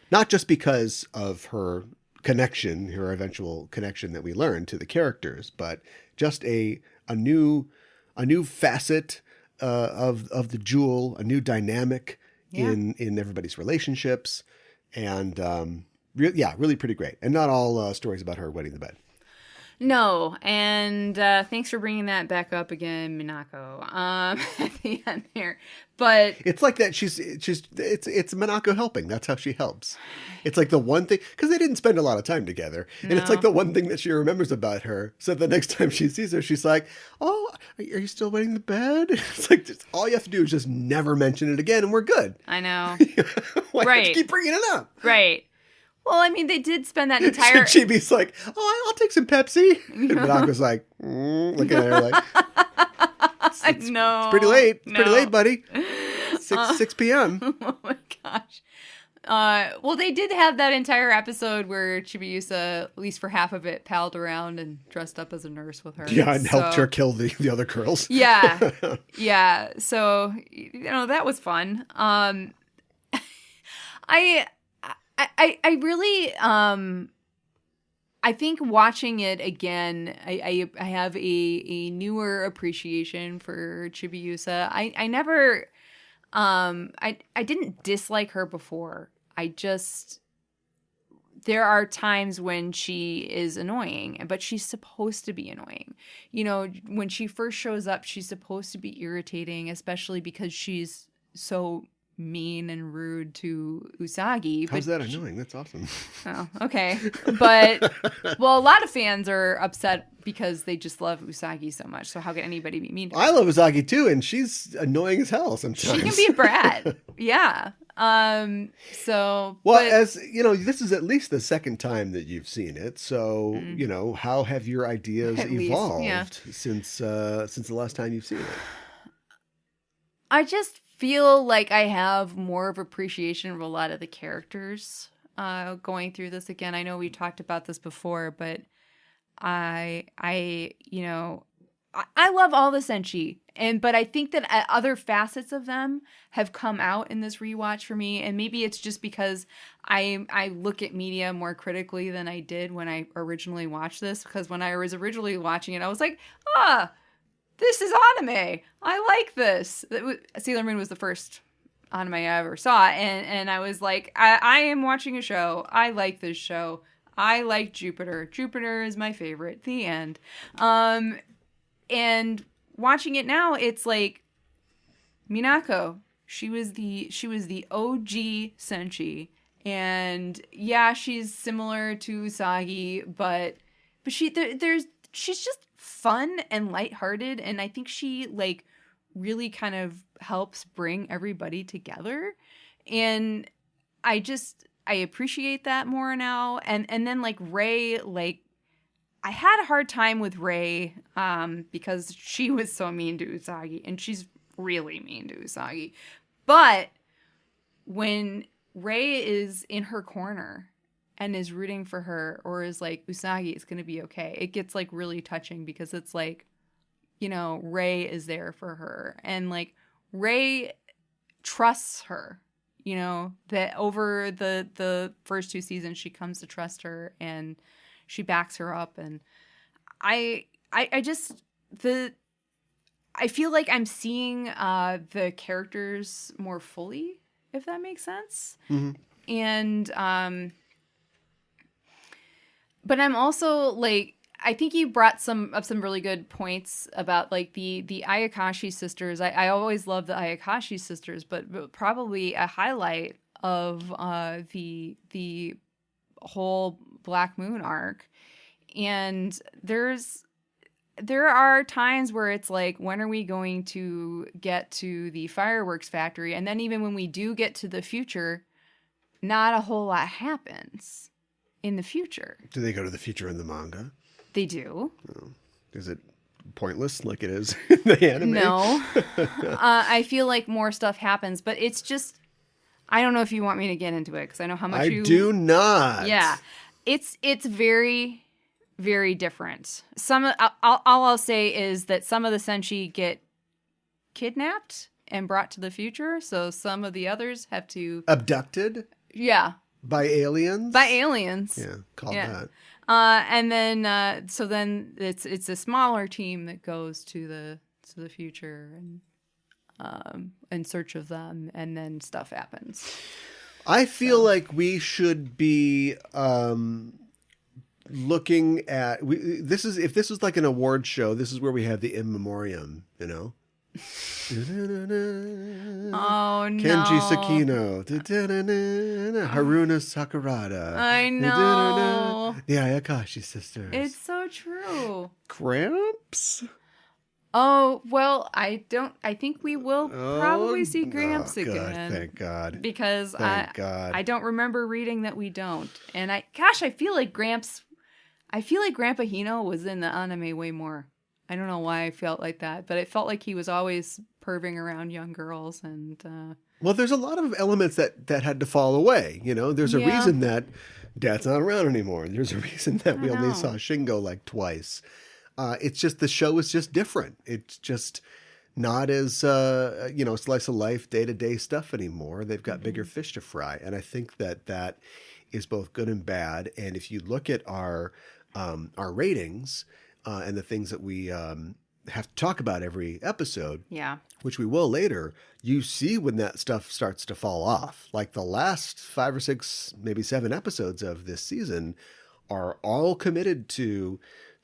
Not just because of her connection, her eventual connection that we learned to the characters, but just a new facet of the jewel, a new dynamic in everybody's relationships, and really pretty great. And not all stories about her wetting the bed. No, and thanks for bringing that back up again, Minako, at the end there. But it's like that. It's Minako helping. That's how she helps. It's like the one thing, because they didn't spend a lot of time together, and it's like the one thing that she remembers about her. So the next time she sees her, she's like, "Oh, are you still wetting the bed?" It's like all you have to do is just never mention it again, and we're good. I know, Why do you keep bringing it up? Right. Well, I mean, they did spend that entire... Chibi's like, oh, I'll take some Pepsi. And Minako's like, looking at her like, it's pretty late. It's pretty late, buddy. 6 p.m. Oh my gosh. Well, they did have that entire episode where Chibiusa, at least for half of it, palled around and dressed up as a nurse with her. Yeah, and helped her kill the other girls. Yeah. Yeah. So, that was fun. I really, I think watching it again, I have a newer appreciation for Chibiusa. I never, I didn't dislike her before. There are times when she is annoying, but she's supposed to be annoying. When she first shows up, she's supposed to be irritating, especially because she's so mean and rude to Usagi. How's that annoying? That's awesome. Oh, okay. But, well, a lot of fans are upset because they just love Usagi so much. So how can anybody be mean to her? I love Usagi too, and she's annoying as hell sometimes. She can be a brat. Yeah. Well, as you know, this is at least the second time that you've seen it. So, how have your ideas evolved since the last time you've seen it? I just feel like I have more of appreciation of a lot of the characters going through this again. I know we talked about this before, but I love all the Senshi, but I think that other facets of them have come out in this rewatch for me, and maybe it's just because I look at media more critically than I did when I originally watched this, because when I was originally watching it, I was like, this is anime. I like this. Sailor Moon was the first anime I ever saw, and I was like, I am watching a show. I like this show. I like Jupiter. Jupiter is my favorite. The end. And watching it now, it's like Minako. She was the OG Senshi, and yeah, she's similar to Usagi, but she's just fun and lighthearted, and I think she really kind of helps bring everybody together, and I appreciate that more now. And then Rei, I had a hard time with Rei because she was so mean to Usagi, and she's really mean to Usagi. But when Rei is in her corner and is rooting for her, or is like, Usagi, it's going to be okay, it gets really touching, because it's Rei is there for her, and Rei trusts her, that over the first 2 seasons she comes to trust her, and she backs her up, and I feel like I'm seeing the characters more fully, if that makes sense. Mm-hmm. And but I'm also I think you brought up some really good points about the Ayakashi sisters. I always love the Ayakashi sisters, but probably a highlight of the whole Black Moon arc. And there are times where it's when are we going to get to the fireworks factory? And then even when we do get to the future, not a whole lot happens in the future. Do they go to the future in the manga? They do. Oh. Is it pointless like it is in the anime? No. I feel like more stuff happens, but it's just, I don't know if you want me to get into it, because I know how much I do not. Yeah. It's very, very different. All I'll say is that some of the Senshi get kidnapped and brought to the future, so some of the others have to... Abducted? Yeah. By aliens? By aliens. Yeah, called that. And then, so then it's a smaller team that goes to the future and in search of them, and then stuff happens. I feel like we should be looking at if this was like an award show, this is where we have the in memoriam, Oh no. Kenji Sakino. Haruna Sakurada. I know. The Ayakashi sisters. It's so true. Cramps? Oh, well, I think we will probably see Gramps good. again. Thank God. Because God. I don't remember reading that we don't. And I feel like Grandpa Hino was in the anime way more. I don't know why I felt like that, but it felt like he was always perving around young girls and Well, there's a lot of elements that had to fall away. You know, there's a reason that Dad's not around anymore. There's a reason that we only saw Shingo like twice. It's just the show is just different. It's just not as, slice of life, day-to-day stuff anymore. They've got bigger fish to fry. And I think that is both good and bad. And if you look at our ratings and the things that we have to talk about every episode, which we will later, you see when that stuff starts to fall off. Like the last 5 or 6, maybe 7 episodes of this season are all committed to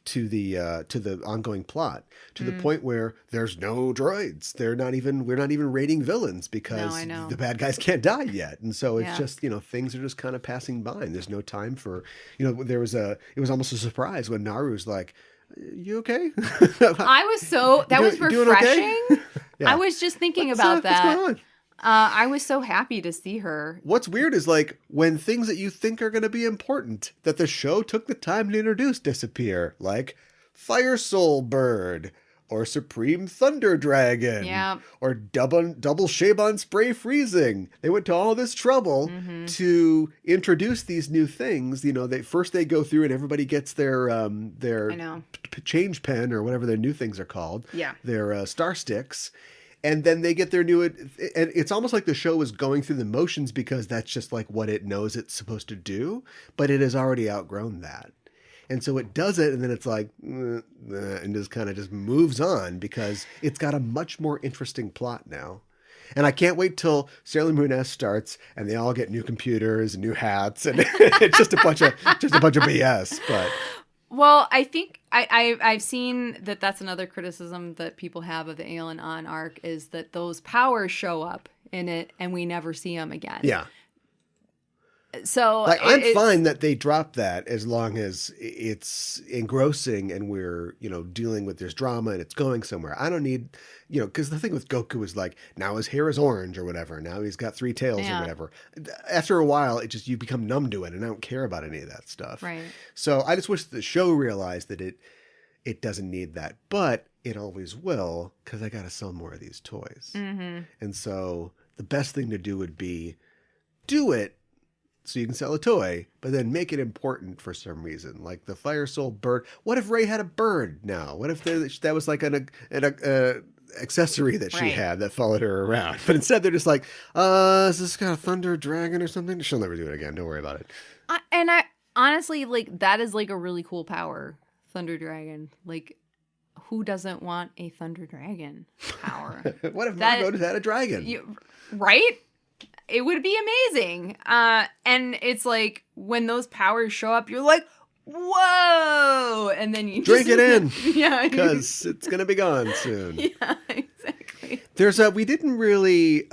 the ongoing plot, to the point where there's no droids. We're not even rating villains because the bad guys can't die yet. And so it's just, things are just kind of passing by and there's no time for, it was almost a surprise when Naru's like, you okay? that was refreshing. Okay? Yeah. I was just thinking about that. What's going on? I was so happy to see her. What's weird is like when things that you think are going to be important that the show took the time to introduce disappear, like Fire Soul Bird or Supreme Thunder Dragon or double Shaban Spray Freezing. They went to all this trouble to introduce these new things. They go through and everybody gets their change pen or whatever their new things are called. Yeah. Their star sticks. And then they get their new, and it's almost like the show is going through the motions because that's just like what it knows it's supposed to do, but it has already outgrown that. And so it does it, and then it's like, and just kind of just moves on because it's got a much more interesting plot now. And I can't wait till Sailor Moon S starts and they all get new computers and new hats, and it's just a bunch of BS. But well, I think I've seen that's another criticism that people have of the Ail and An arc is that those powers show up in it and we never see them again. Yeah. So I'm fine that they drop that as long as it's engrossing and we're, dealing with there's drama and it's going somewhere. I don't need, because the thing with Goku is like, now his hair is orange or whatever. Now he's got 3 tails or whatever. After a while, you become numb to it and I don't care about any of that stuff. Right. So I just wish the show realized that it doesn't need that, but it always will because I got to sell more of these toys. Mm-hmm. And so the best thing to do would be do it so you can sell a toy, but then make it important for some reason. Like the Fire Soul Bird. What if Rey had a bird now? What if that was like an accessory that she had that followed her around? But instead they're just like, is this got a thunder dragon or something? She'll never do it again. Don't worry about it. And I honestly, that is like a really cool power. Thunder dragon. Like, who doesn't want a thunder dragon power? What if Margot just had a dragon? Right? It would be amazing. And it's like when those powers show up, you're like, whoa! And then you drink it in. Yeah. Because it's going to be gone soon. Yeah, exactly. We didn't really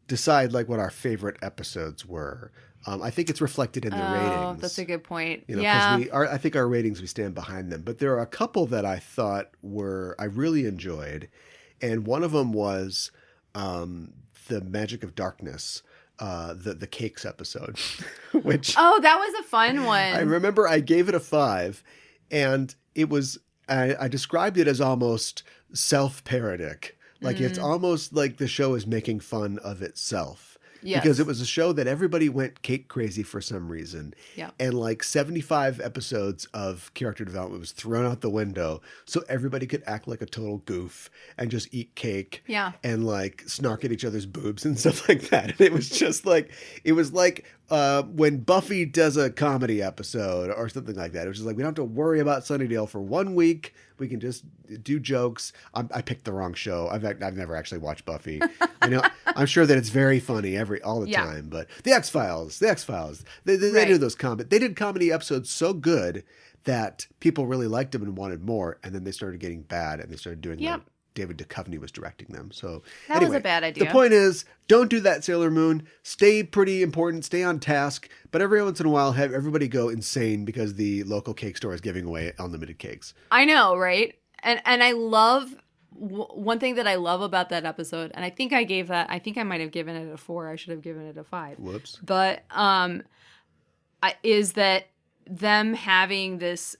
decide like what our favorite episodes were. I think it's reflected in the ratings. Oh, that's a good point. I think our ratings, we stand behind them. But there are a couple that I thought I really enjoyed. And one of them was the Magic of Darkness, the Cakes episode. Which that was a fun one. I remember I gave it a 5. And it was, I described it as almost self-parodic. Like it's almost like the show is making fun of itself. Yes. Because it was a show that everybody went cake crazy for some reason. Yeah. And like 75 episodes of character development was thrown out the window so everybody could act like a total goof and just eat cake. Yeah. And like snark at each other's boobs and stuff like that. And it was just like, when Buffy does a comedy episode or something like that. It was just like, we don't have to worry about Sunnydale for 1 week. We can just do jokes. I picked the wrong show. I've never actually watched Buffy. I'm sure that it's very funny all the time. But the X-Files, they do those comedy. They did comedy episodes so good that people really liked them and wanted more. And then they started getting bad and they started doing like David Duchovny was directing them. So that was a bad idea. The point is, don't do that, Sailor Moon. Stay pretty important. Stay on task. But every once in a while, have everybody go insane because the local cake store is giving away unlimited cakes. I know, right? And I love one thing that I love about that episode, and I think I might have given it a 4. I should have given it a 5. Whoops. But is that them having this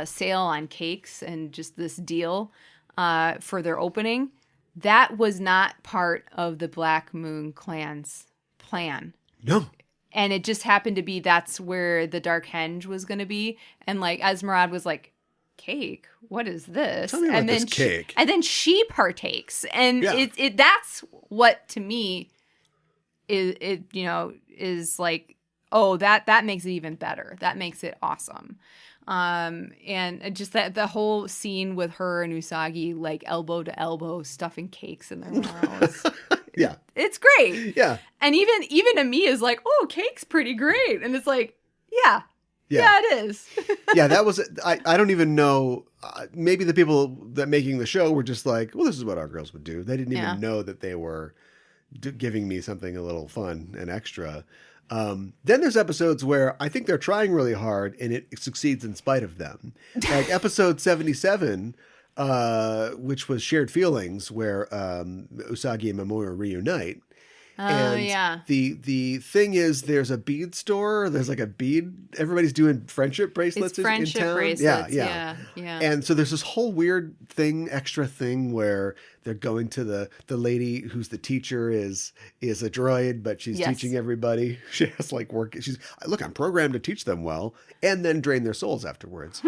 sale on cakes and just this deal for their opening, that was not part of the Black Moon Clan's plan. No. And it just happened to be that's where the Dark Henge was going to be. And like Esmeralda was like, cake? What is this? Tell me about this cake. And then she partakes. And it that's what to me is like, oh, that makes it even better. That makes it awesome. And just that the whole scene with her and Usagi like elbow to elbow stuffing cakes in their mouths. Yeah. It's great. Yeah. And even Ami is like, oh, cake's pretty great. And it's like, yeah, it is. Yeah, that was, I don't even know, maybe the people that making the show were just like, well, this is what our girls would do. They didn't even know that they were giving me something a little fun and extra. Then there's episodes where I think they're trying really hard and it succeeds in spite of them. Like episode 77, which was Shared Feelings, where Usagi and Mamoru reunite. The thing is, there's a bead store. There's like a bead. Everybody's doing friendship bracelets in town. Bracelets. Yeah. And so there's this whole weird extra thing where they're going to the lady who's the teacher is a droid, but she's teaching everybody. She has like work. I'm programmed to teach them well, and then drain their souls afterwards.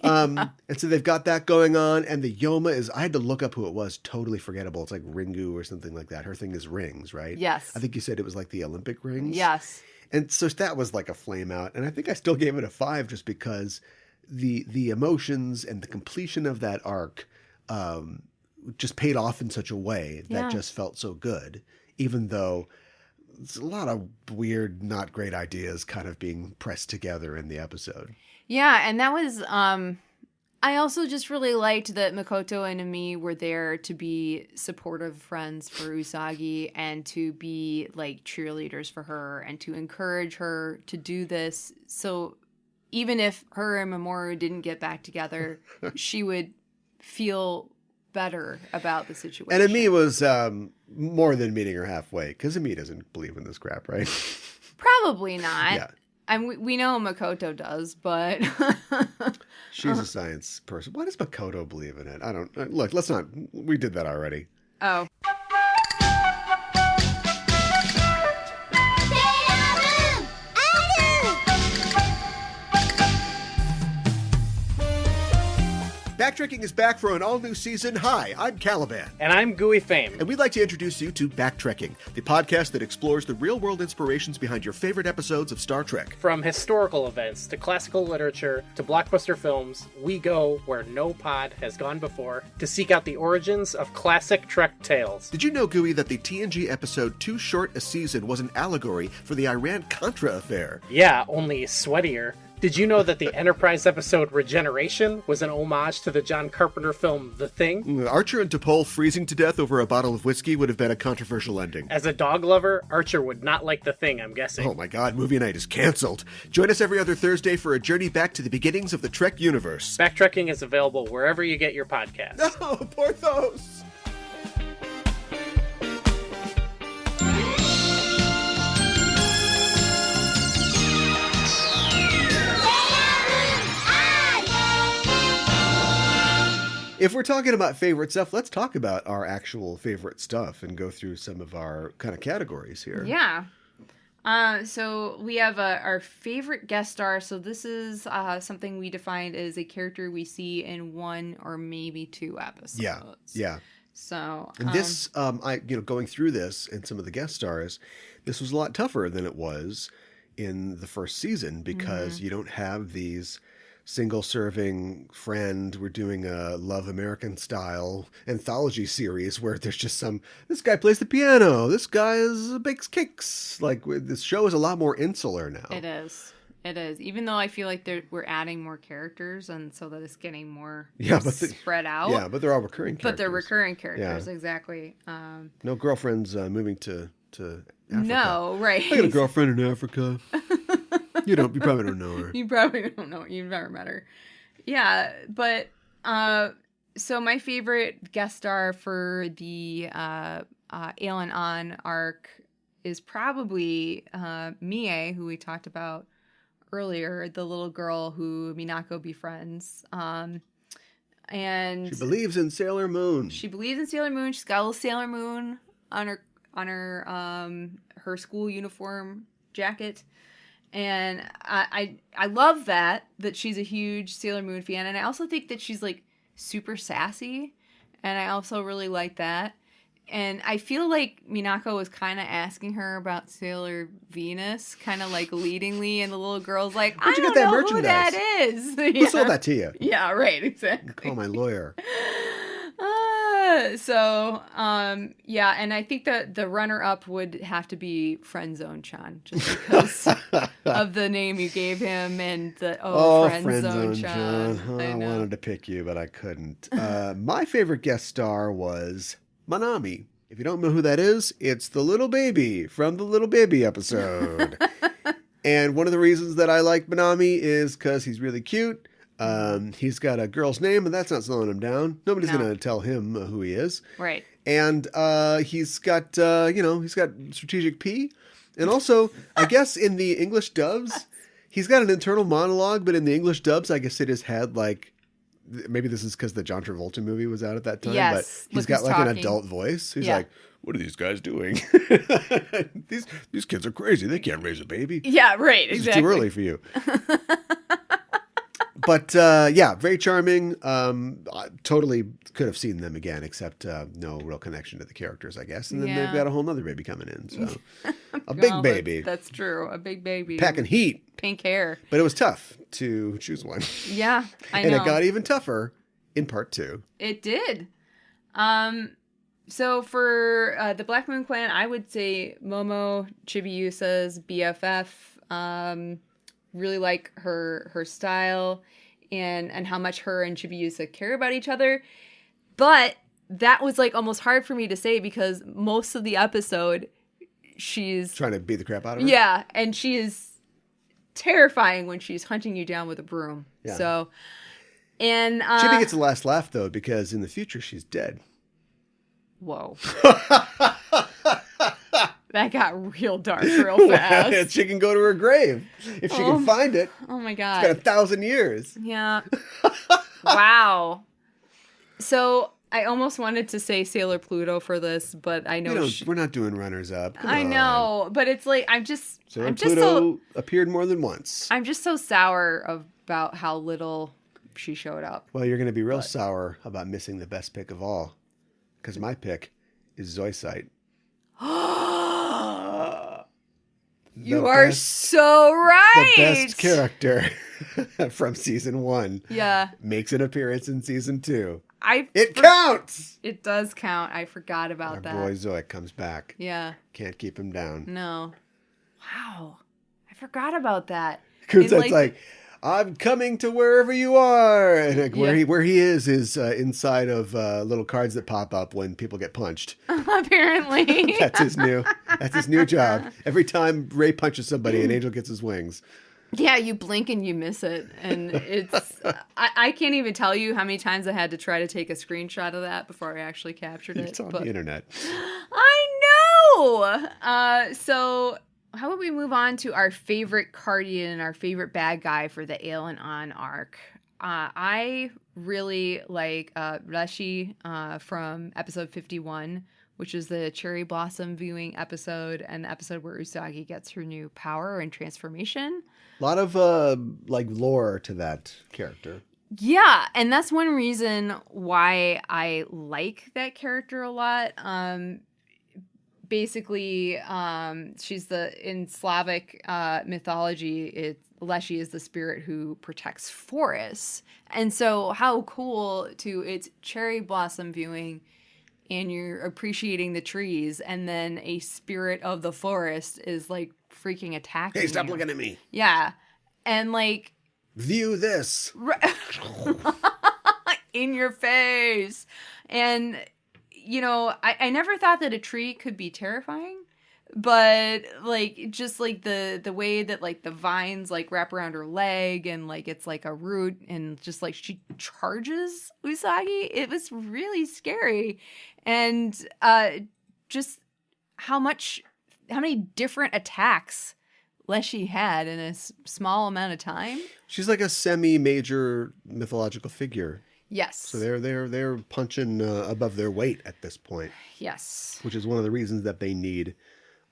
And so they've got that going on. And the Yoma I had to look up who it was. Totally forgettable. It's like Ringu or something like that. Her thing is rings, right? Yes. I think you said it was like the Olympic rings. Yes. And so that was like a flame out. And I think I still gave it a 5 just because the emotions and the completion of that arc just paid off in such a way that just felt so good, even though it's a lot of weird, not great ideas kind of being pressed together in the episode. Yeah, and that was I also just really liked that Makoto and Ami were there to be supportive friends for Usagi and to be like cheerleaders for her and to encourage her to do this. So even if her and Mamoru didn't get back together, she would feel better about the situation. And Ami was more than meeting her halfway, because Ami doesn't believe in this crap, right? Probably not. Yeah. And we know Makoto does, but... She's a science person. Why does Makoto believe in it? I don't... Look, let's not... We did that already. Oh. Backtracking is back for an all-new season. Hi, I'm Caliban. And I'm Gooey Fame. And we'd like to introduce you to Backtracking, the podcast that explores the real-world inspirations behind your favorite episodes of Star Trek. From historical events to classical literature to blockbuster films, we go where no pod has gone before to seek out the origins of classic Trek tales. Did you know, Gooey, that the TNG episode Too Short a Season was an allegory for the Iran-Contra affair? Yeah, only sweatier. Did you know that the Enterprise episode Regeneration was an homage to the John Carpenter film The Thing? Archer and T'Pol freezing to death over a bottle of whiskey would have been a controversial ending. As a dog lover, Archer would not like The Thing, I'm guessing. Oh my god, movie night is canceled. Join us every other Thursday for a journey back to the beginnings of the Trek universe. Backtracking is available wherever you get your podcasts. No, Porthos! If we're talking about favorite stuff, let's talk about our actual favorite stuff and go through some of our kind of categories here. Yeah. So we have our favorite guest star. So this is something we defined as a character we see in 1 or maybe 2 episodes. Yeah. So and this, going through this and some of the guest stars, this was a lot tougher than it was in the first season because you don't have these single-serving friend. We're doing a Love American style anthology series where there's just this guy plays the piano, this guy bakes cakes. Like, this show is a lot more insular now. It is. Even though I feel like we're adding more characters, and so that it's getting more spread out. Yeah, but they're all recurring characters. But they're recurring characters, exactly. No girlfriends moving to Africa. No, right. I got a girlfriend in Africa. You probably don't know her. You probably don't know. You've never met her. Yeah, but So my favorite guest star for the Ail and An arc is probably Mie, who we talked about earlier, the little girl who Minako befriends. And she believes in Sailor Moon. She believes in Sailor Moon. She's got a little Sailor Moon on her school uniform jacket. And I love that she's a huge Sailor Moon fan. And I also think that she's like super sassy. And I also really like that. And I feel like Minako was kind of asking her about Sailor Venus, kind of like leadingly, and the little girl's like, I don't know who that is. Who sold that to you? Yeah, right, exactly. Call my lawyer. Yeah, and I think that the runner-up would have to be Friendzone-chan, just because of the name you gave him and the, Friendzone-chan. I wanted to pick you, but I couldn't. My favorite guest star was Manami. If you don't know who that is, it's the little baby from the Little Baby episode. And one of the reasons that I like Manami is because he's really cute. He's got a girl's name, and that's not slowing him down. Nobody's going to tell him who he is. Right. And he's got, he's got strategic P. And also, I guess in the English dubs, he's got an internal monologue, but in the English dubs, I guess it has had like, maybe this is because the John Travolta movie was out at that time, but he's got like an adult voice. He's like, what are these guys doing? these kids are crazy. They can't raise a baby. Yeah, right. Exactly. It's too early for you. But very charming. I totally could have seen them again, except no real connection to the characters, I guess. And then they've got a whole nother baby coming in. So a big baby. That's true. A big baby. Packing heat. Pink hair. But it was tough to choose one. Yeah, I know. And it got even tougher in part 2. It did. So for the Black Moon Clan, I would say Momo, Chibiusa's BFF. Really like her style and how much her and Chibiusa care about each other. But that was like almost hard for me to say because most of the episode she's trying to beat the crap out of her. Yeah, and she is terrifying when she's hunting you down with a broom. Yeah. So and Chibi gets the last laugh though because in the future she's dead. Whoa. That got real dark real fast. She can go to her grave if she can find it. Oh my God. It's got 1,000 years. Yeah. Wow. So I almost wanted to say Sailor Pluto for this, but I know we're not doing runners up. I know, but it's like Sailor Pluto appeared more than once. I'm just so sour about how little she showed up. Well, you're going to be real sour about missing the best pick of all, because my pick is Zoisite. You are so right. The best character from season 1. Yeah. Makes an appearance in season 2. It counts. It does count. I forgot about that. Our boy Zoic comes back. Yeah. Can't keep him down. No. Wow. I forgot about that. Because it's like, I'm coming to wherever you are. And like where he is inside of little cards that pop up when people get punched. Apparently. That's his new job. Every time Ray punches somebody, an angel gets his wings. Yeah, you blink and you miss it. And it's, I can't even tell you how many times I had to try to take a screenshot of that before I actually captured it. It's on the internet. I know. So how about we move on to our favorite Cardian and our favorite bad guy for the Ail and An arc? I really like Rashi from episode 51, which is the cherry blossom viewing episode and the episode where Usagi gets her new power and transformation. A lot of lore to that character. Yeah, and that's one reason why I like that character a lot. Basically, she's in Slavic mythology, Leshy is the spirit who protects forests. And so how cool it's cherry blossom viewing and you're appreciating the trees and then a spirit of the forest is like freaking attacking you. Hey, stop looking at me. Yeah. And like... View this. In your face. And... I never thought that a tree could be terrifying, But like just like the way that like the vines like wrap around her leg and like it's like a root and just like she charges Usagi, it was really scary. And just how many different attacks Leshy had in a small amount of time. She's like a semi-major mythological figure. Yes. So they're punching above their weight at this point. Yes. Which is one of the reasons that they need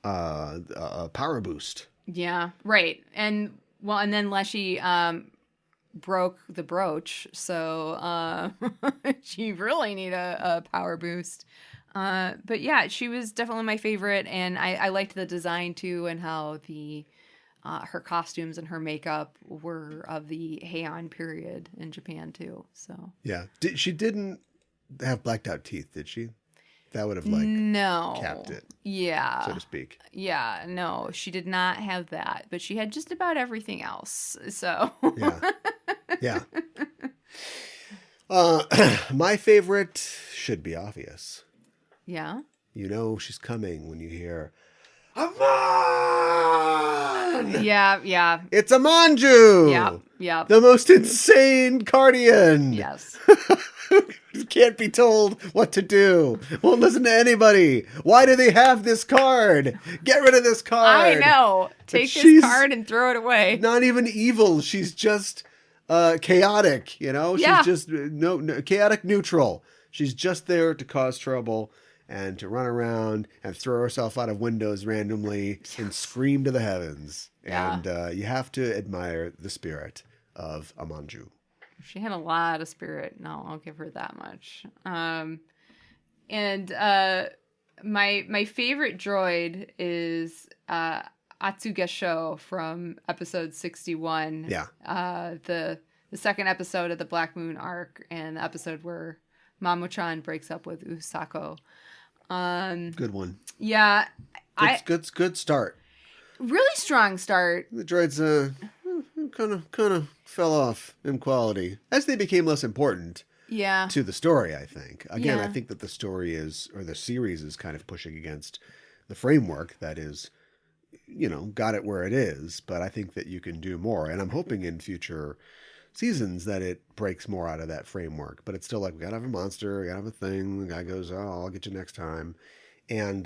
a power boost. Yeah, right. And then Leshy broke the brooch, so she really need a power boost. But yeah, she was definitely my favorite, and I liked the design too, and how the her costumes and her makeup were of the Heian period in Japan too. So yeah, she didn't have blacked out teeth, did she? That would have like capped it, yeah, so to speak. Yeah, no, she did not have that, but she had just about everything else. So yeah. My favorite should be obvious. Yeah. You know she's coming when you hear Amon! Yeah. It's a Manju! Yeah. The most insane Cardian! Yes. Can't be told what to do. Won't listen to anybody. Why do they have this card? Get rid of this card. I know. Take this card and throw it away. Not even evil. She's just chaotic, you know? Yeah. She's just no chaotic neutral. She's just there to cause trouble and to run around and throw herself out of windows randomly and scream to the heavens. Yeah. And you have to admire the spirit of a Manju. She had a lot of spirit. No, I'll give her that much. My favorite droid is Atsugasho from episode 61. Yeah. The second episode of the Black Moon arc, and the episode where Mamu-chan breaks up with Usako. Good one. Yeah. Good start. Really strong start. The droids kind of fell off in quality as they became less important to the story, I think. Again, I think that the story the series is kind of pushing against the framework that is, got it where it is, but I think that you can do more. And I'm hoping in future seasons that it breaks more out of that framework, but it's still like, we gotta have a monster, we gotta have a thing. The guy goes, oh, I'll get you next time. And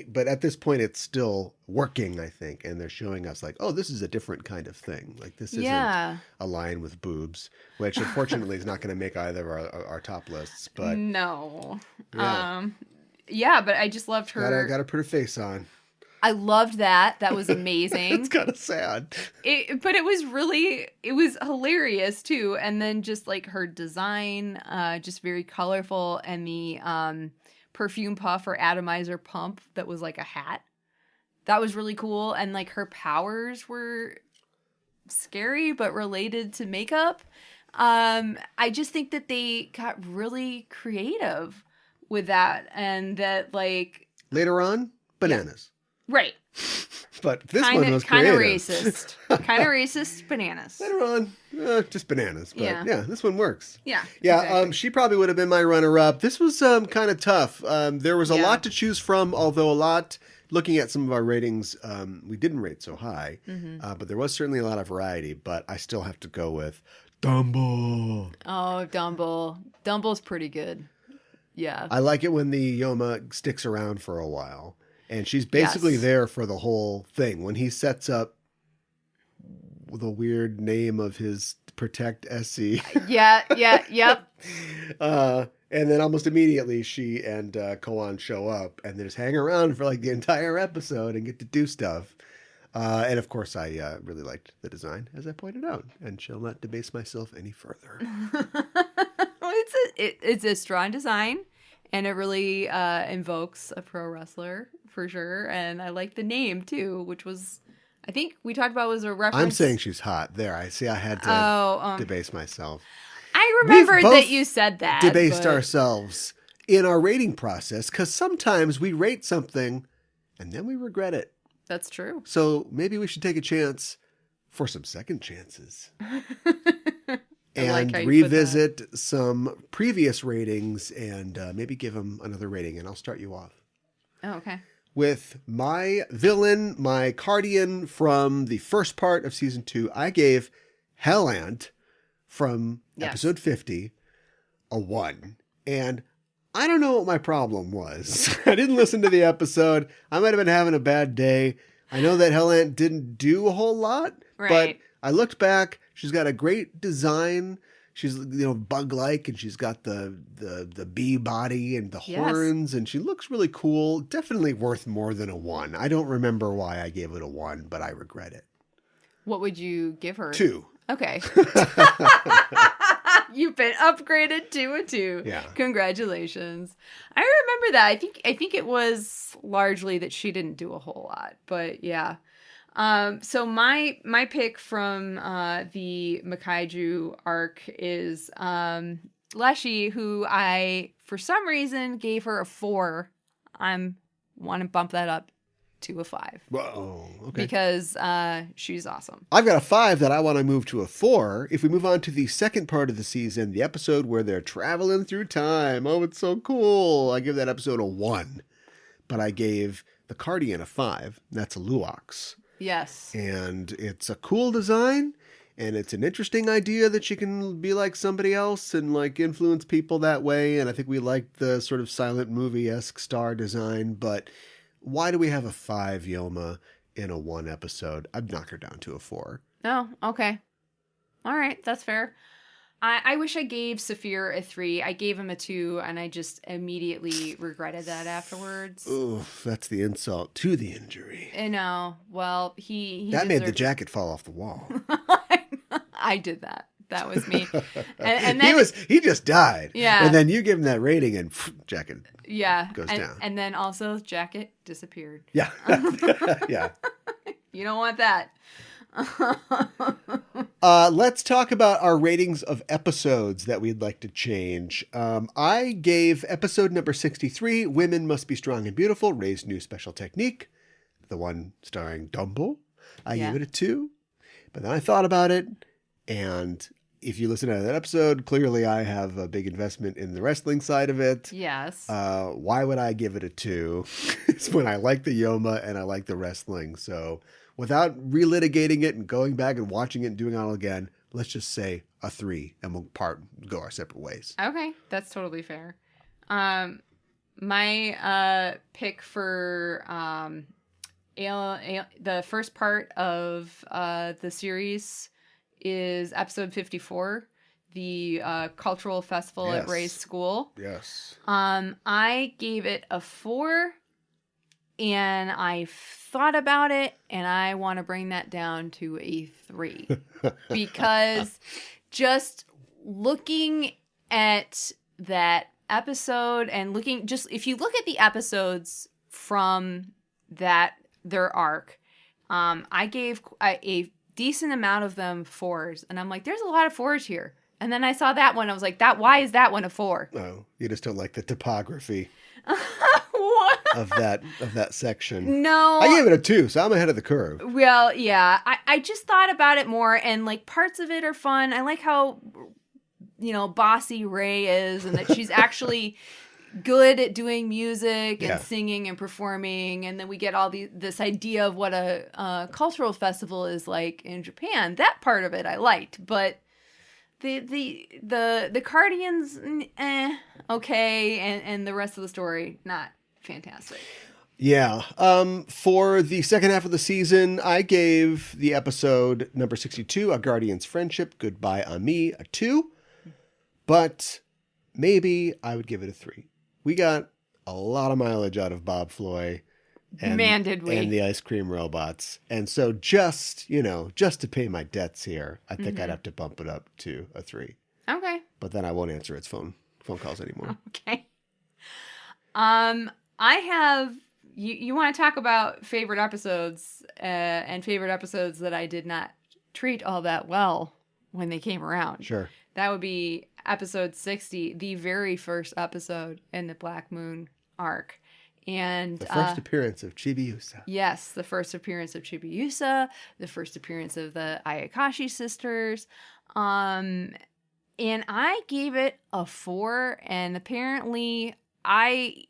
but at this point it's still working, I think, and they're showing us like, oh, this is a different kind of thing. Like, this isn't a lion with boobs, which unfortunately is not going to make either of our top lists, but no. Yeah. But I just loved her. Gotta put her face on. I loved that. That was amazing. It's kind of sad. But it was hilarious too. And then just like her design, just very colorful, and the perfume puff or atomizer pump that was like a hat. That was really cool. And like her powers were scary but related to makeup. I just think that they got really creative with that, and that like later on, bananas. Yeah. Right. But this one was creative. Kind of racist bananas. Later on, just bananas. But yeah, this one works. Yeah. Yeah, exactly. She probably would have been my runner-up. This was kind of tough. There was a lot to choose from, although looking at some of our ratings, we didn't rate so high. Mm-hmm. But there was certainly a lot of variety. But I still have to go with Dumble. Oh, Dumble. Dumble's pretty good. Yeah. I like it when the Yoma sticks around for a while. And she's basically there for the whole thing. When he sets up the weird name of his Protect SC. Yep. And then almost immediately she and Koan show up and they just hang around for like the entire episode and get to do stuff. And of course I really liked the design, as I pointed out, and shall not debase myself any further. Well, it's a strong design, and it really invokes a pro wrestler for sure. And I like the name too, which was, I think we talked about, was a reference. I'm saying she's hot. There, I see. I had to debase myself. I remembered that you said that. Debased ourselves in our rating process, because sometimes we rate something and then we regret it. That's true. So maybe we should take a chance for some second chances. And revisit some previous ratings and maybe give them another rating. And I'll start you off. Oh, okay. with my villain, my Cardian from the first part of season 2. I gave Ail and An from episode 50 a 1. And I don't know what my problem was. I didn't listen to the episode. I might have been having a bad day. I know that Ail and An didn't do a whole lot, but I looked back. She's got a great design. She's, bug-like, and she's got the bee body and the horns, and she looks really cool. Definitely worth more than a 1. I don't remember why I gave it a 1, but I regret it. What would you give her? 2. Okay. You've been upgraded to a 2. Yeah. Congratulations. I remember that. I think it was largely that she didn't do a whole lot, but yeah. So my pick from the Makaiju arc is Leshy, who I, for some reason, gave her a 4. I want to bump that up to a 5. Whoa, okay. Because she's awesome. I've got a 5 that I want to move to a 4. If we move on to the second part of the season, the episode where they're traveling through time. Oh, it's so cool. I give that episode a 1. But I gave the Cardian a 5. That's a Luox. Yes. And it's a cool design, and it's an interesting idea that she can be like somebody else and like influence people that way. And I think we like the sort of silent movie-esque star design, but why do we have a 5 Yoma in a 1 episode? I'd knock her down to a 4. Oh, okay. All right, that's fair. I wish I gave Saphir a 3. I gave him a 2, and I just immediately regretted that afterwards. Oof, that's the insult to the injury. I know. Well, he that made the jacket fall off the wall. I did that. That was me. And then he just died. Yeah. And then you give him that rating, and jacket goes down. And then also jacket disappeared. Yeah. Yeah. You don't want that. Let's talk about our ratings of episodes that we'd like to change. I gave episode number 63, Women Must Be Strong and Beautiful, Ray's New Special Technique, the one starring Dumbo. I gave it a 2. But then I thought about it, and if you listen to that episode, clearly I have a big investment in the wrestling side of it. Yes. Why would I give it a 2? It's when I like the Yoma and I like the wrestling. So without relitigating it and going back and watching it and doing it all again, let's just say a 3, and we'll go our separate ways. Okay, that's totally fair. My pick for the first part of the series is episode 54, the cultural festival at Ray's school. Yes. I gave it a 4. And I thought about it, and I want to bring that down to a 3. Because just looking at that episode and if you look at the episodes from their arc, I gave a decent amount of them 4s. And I'm like, there's a lot of 4s here. And then I saw that one. I was like, why is that one a 4? Oh, you just don't like the topography. What? of that section. No. I gave it a 2, so I'm ahead of the curve. Well, yeah. I just thought about it more, and like parts of it are fun. I like how, bossy Ray is, and that she's actually good at doing music and singing and performing. And then we get all this idea of what a cultural festival is like in Japan. That part of it I liked, but the Cardians, okay, and the rest of the story, not fantastic. Yeah. For the second half of the season, I gave the episode number 62, A Guardian's Friendship, Goodbye Ami, a 2. But maybe I would give it a 3. We got a lot of mileage out of Bob Floy. Man, did we. And the ice cream robots. And so just to pay my debts here, I think I'd have to bump it up to a 3. Okay. But then I won't answer its phone calls anymore. Okay. I have... You want to talk about favorite episodes and favorite episodes that I did not treat all that well when they came around. Sure. That would be episode 60, the very first episode in the Black Moon arc. And the first appearance of Chibiusa. Yes, the first appearance of Chibiusa, the first appearance of the Ayakashi sisters. And I gave it a 4, and apparently I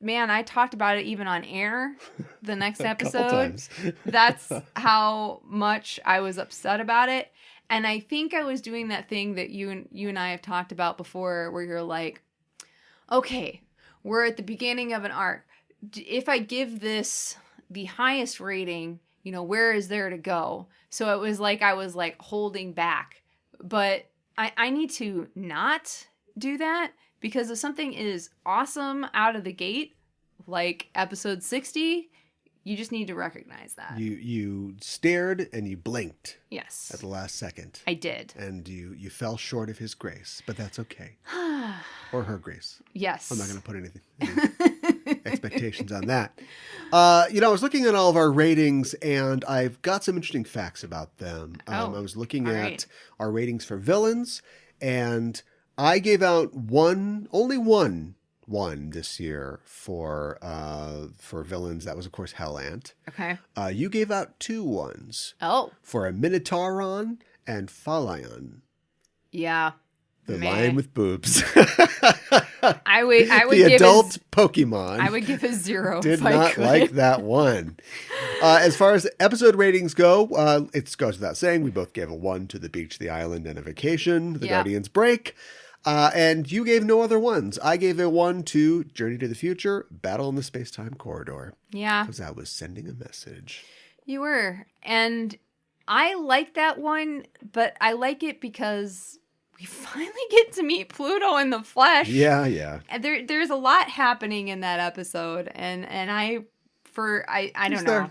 man, I talked about it even on air the next couple episode. times. That's how much I was upset about it. And I think I was doing that thing that you and I have talked about before, where you're like, okay, we're at the beginning of an arc. If I give this the highest rating, you know, where is there to go? So it was like I was like holding back. But I need to not do that, because if something is awesome out of the gate, like episode 60, you just need to recognize that. You stared and you blinked. Yes. At the last second. I did. And you fell short of his grace, but that's okay. Or her grace. Yes. I'm not going to put any expectations on that. You know, I was looking at all of our ratings, and I've got some interesting facts about them. I was looking at our ratings for villains, and I gave out only one this year for villains. That was, of course, Hell Ant. Okay. You gave out 2 ones. Oh. For a Minotauron and Phalion. Yeah. The lion with boobs. I would the give adult Pokemon. I would give a 0. Did not like that one. As far as episode ratings go, it goes without saying, we both gave a 1 to The Beach, The Island, and A Vacation, The Guardian's Break. And you gave no other ones. I gave a 1 to Journey to the Future, Battle in the Space-Time Corridor. Yeah. Because I was sending a message. You were. And I like that one, but I like it because we finally get to meet Pluto in the flesh. Yeah. And there's a lot happening in that episode, and I don't know.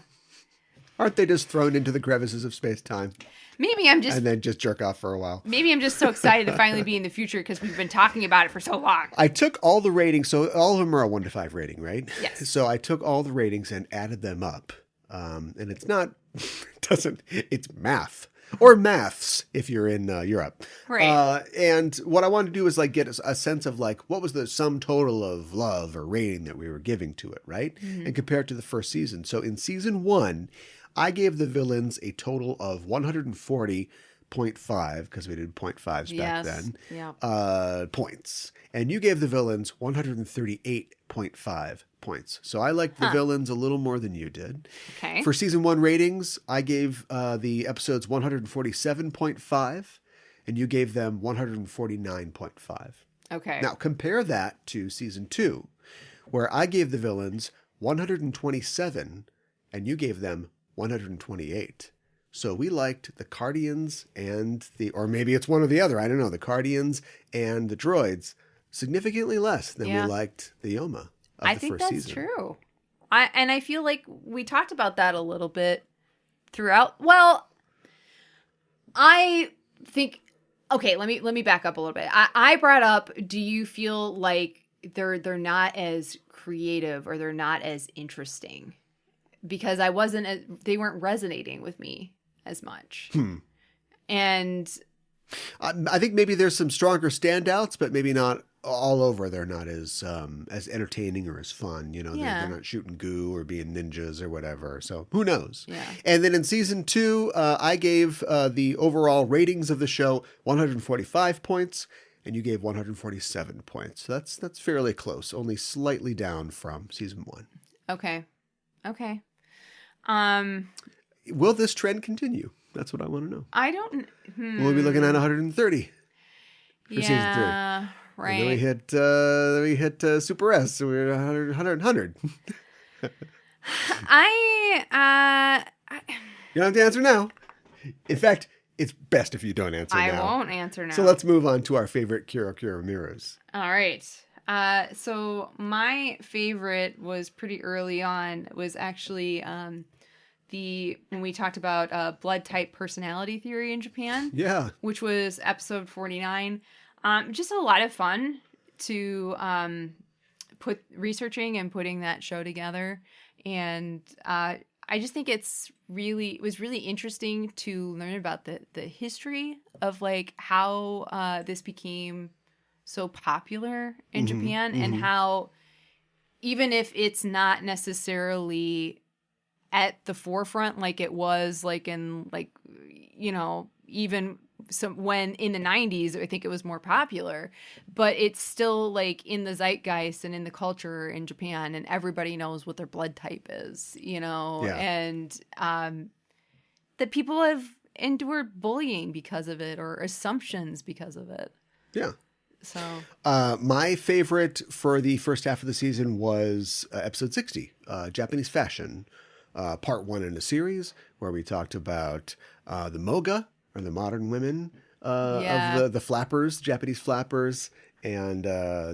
Aren't they just thrown into the crevices of space-time? Maybe I'm just... And then just jerk off for a while. Maybe I'm just so excited to finally be in the future because we've been talking about it for so long. I took all the ratings, so all of them are a 1 to 5 rating, right? Yes. So I took all the ratings and added them up. And it's not... it's math. Or maths, if you're in Europe. Right. And what I wanted to do is like get a sense of like, what was the sum total of love or rating that we were giving to it, right? Mm-hmm. And compare it to the first season. So in season 1, I gave the villains a total of 140.5, because we did 0.5s back then, points. And you gave the villains 138.5 points. So I liked the villains a little more than you did. Okay. For season 1 ratings, I gave the episodes 147.5, and you gave them 149.5. Okay. Now compare that to season 2, where I gave the villains 127, and you gave them 128. So we liked the Cardians and or maybe it's one or the other, I don't know, the Cardians and the droids significantly less than we liked the Yoma of the first season. I think that's true. I feel like we talked about that a little bit throughout. Well, I think, okay, let me back up a little bit. I brought up, do you feel like they're not as creative or they're not as interesting? Because they weren't resonating with me as much. And I think maybe there's some stronger standouts, but maybe not all over. They're not as entertaining or as fun. You know, they're not shooting goo or being ninjas or whatever. So who knows? Yeah. And then in season 2, I gave the overall ratings of the show 145 points, and you gave 147 points. So that's fairly close, only slightly down from season 1. Okay. Will this trend continue? That's what I want to know. I don't... We'll be looking at 130 for season 3. Right. And then we hit Super S, so we're at 100. You don't have to answer now. In fact, it's best if you don't answer now. I won't answer now. So let's move on to our favorite Kira Mirrors. All right. So my favorite was pretty early on. It was actually when we talked about blood type personality theory in Japan. Yeah. Which was episode 49. Just a lot of fun to put researching and putting that show together. And I just think it was really interesting to learn about the history of like how this became so popular in Japan, and how even if it's not necessarily at the forefront like it was like in like, you know, even when in the 90s, I think it was more popular, but it's still like in the zeitgeist and in the culture in Japan, and everybody knows what their blood type is, and that people have endured bullying because of it or assumptions because of it. Yeah. So my favorite for the first half of the season was episode 60, Japanese fashion, part 1 in a series where we talked about the moga, or the modern women of the flappers, Japanese flappers, and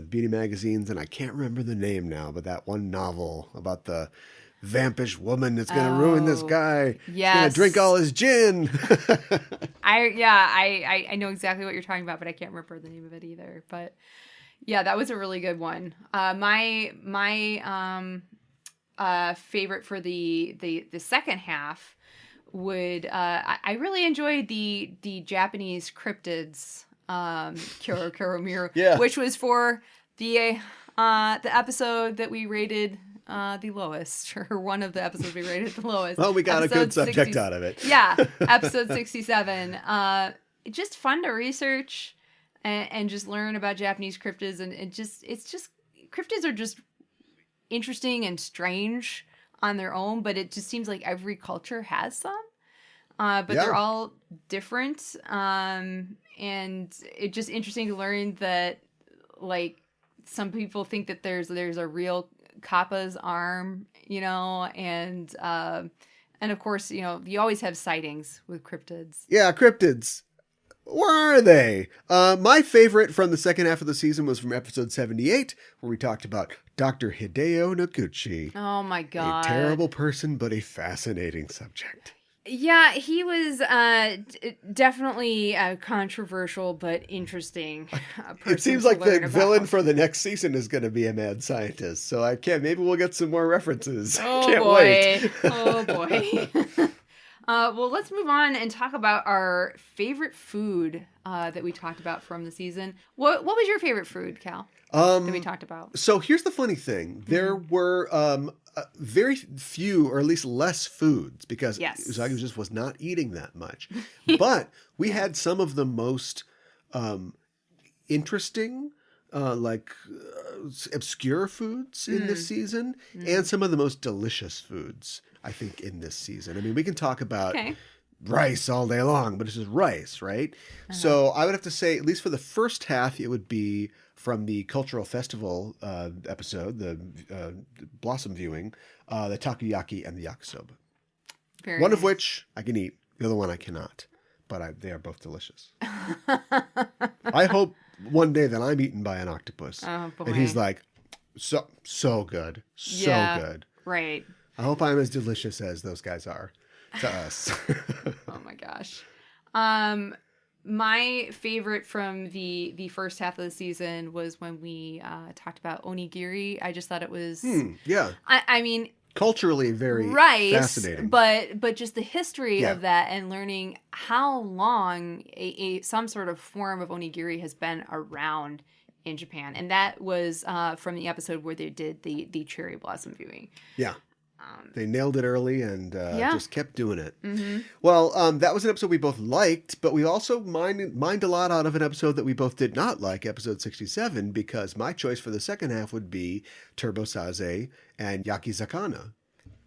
beauty magazines. And I can't remember the name now, but that one novel about the vampish woman that's going to ruin this guy. Yes. He's going to drink all his gin. I know exactly what you're talking about, but I can't remember the name of it either. But yeah, that was a really good one. My favorite for the second half would I really enjoyed the Japanese cryptids, Kuro Miru, which was for the episode that we rated the lowest, or one of the episodes we rated the lowest. Well, we got a good subject out of it. Yeah, episode 67. Just fun to research and just learn about Japanese cryptids, and cryptids are just interesting and strange on their own, but it just seems like every culture has some. But they're all different. And it's just interesting to learn that, like, some people think that there's a real Kappa's arm, and of course, you always have sightings with cryptids. Yeah, cryptids. Where are they? My favorite from the second half of the season was from episode 78, where we talked about Dr. Hideo Noguchi. Oh my God. A terrible person, but a fascinating subject. Yeah, he was definitely controversial but interesting. It seems like the villain for the next season is going to be a mad scientist, so maybe we'll get some more references. Oh, Can't boy. wait. Oh boy. Well, let's move on and talk about our favorite food that we talked about from the season. What was your favorite food, Cal, that we talked about? So here's the funny thing. There were very few, or at least less foods, because Usagi just was not eating that much. But we had some of the most interesting, obscure foods in this season, and some of the most delicious foods, I think, in this season. I mean, we can talk about rice all day long, but it's just rice, right? So I would have to say, at least for the first half, it would be from the cultural festival episode, the blossom viewing, the takoyaki and the yakisoba. One of which I can eat, the other one I cannot, but they are both delicious. I hope one day that I'm eaten by an octopus, and he's like, so good, so good. Right. I hope I'm as delicious as those guys are to us. Oh my gosh. My favorite from the first half of the season was when we talked about onigiri. I just thought it was I mean, culturally very fascinating. But just the history of that, and learning how long some sort of form of onigiri has been around in Japan. And that was from the episode where they did the cherry blossom viewing. Yeah. They nailed it early and just kept doing it. Mm-hmm. Well, that was an episode we both liked, but we also mined a lot out of an episode that we both did not like, episode 67, because my choice for the second half would be Turbo Sase and Yakizakana.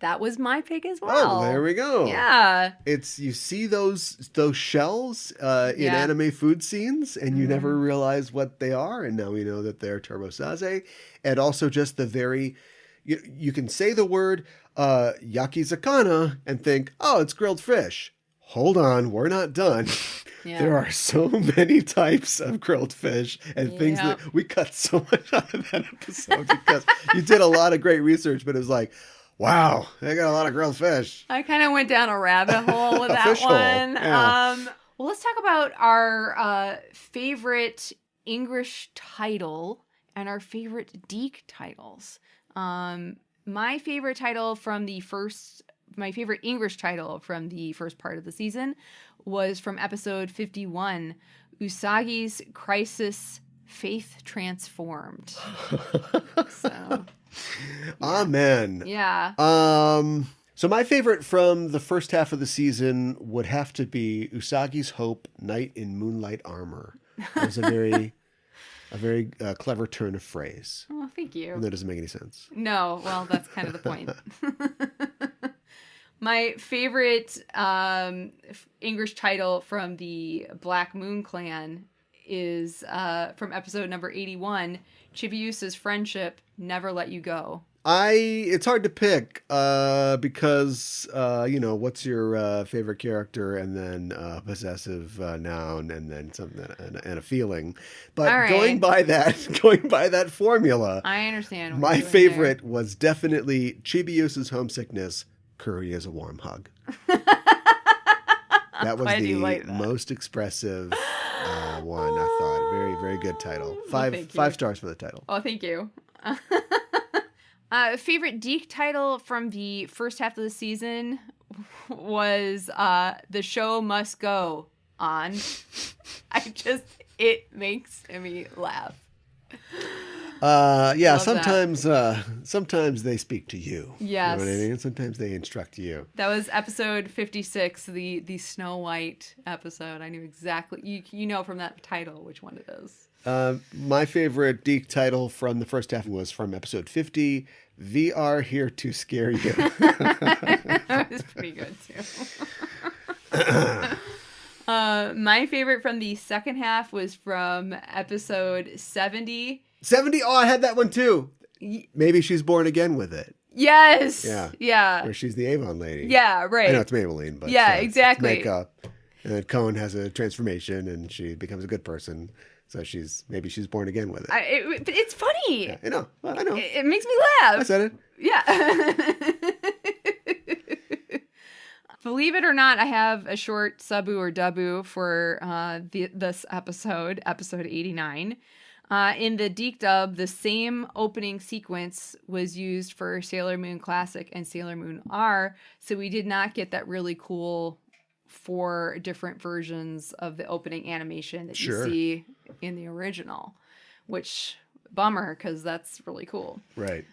That was my pick as well. Oh, there we go. Yeah. You see those shells in anime food scenes, and you never realize what they are, and now we know that they're Turbo Sase. And also just the very... You can say the word yakizakana and think, oh, it's grilled fish. Hold on, we're not done. Yeah. There are so many types of grilled fish and things that we cut so much out of that episode because you did a lot of great research, but it was like, wow, they got a lot of grilled fish. I kind of went down a rabbit hole with that one. Yeah. Well, let's talk about our favorite English title and our favorite Deke titles. My favorite title my favorite English title from the first part of the season was from episode 51, Usagi's Crisis Faith Transformed. So, Amen. Yeah. So my favorite from the first half of the season would have to be Usagi's Hope, Knight in Moonlight Armor. That was a very clever turn of phrase. Oh, thank you. And that doesn't make any sense. No, well, that's kind of the point. My favorite English title from the Black Moon Clan is from episode number 81, Chibiusa's Friendship, Never Let You Go. It's hard to pick because, what's your favorite character and then possessive noun and then something and a feeling. But right. going by that formula, I understand. My favorite was definitely Chibiusa's homesickness, Kōhī is a warm hug. That was the most expressive one, I thought. Very, very good title. Five stars for the title. Oh, thank you. Favorite Deke title from the first half of the season was The Show Must Go On. It makes me laugh. Sometimes they speak to you. Yes. You know what I mean? Sometimes they instruct you. That was episode 56, the Snow White episode. I knew exactly, you know from that title which one it is. My favorite Deke title from the first half was from episode 50, We Are Here to Scare You. That was pretty good too. My favorite from the second half was from episode 70. 70? Oh, I had that one too. Maybe she's born again with it. Yes. Yeah. Where she's the Avon lady. Yeah, right. I know it's Maybelline, but yeah, exactly. It's makeup. And then Cohen has a transformation and she becomes a good person. So maybe she's born again with it. It's funny. Yeah, I know. Well, I know. It makes me laugh. I said it. Yeah. Believe it or not, I have a short subu or dubu for this episode 89. In the Deke dub, the same opening sequence was used for Sailor Moon Classic and Sailor Moon R, so we did not get that really cool 4 different versions of the opening animation that you see in the original, which bummer because that's really cool. Right.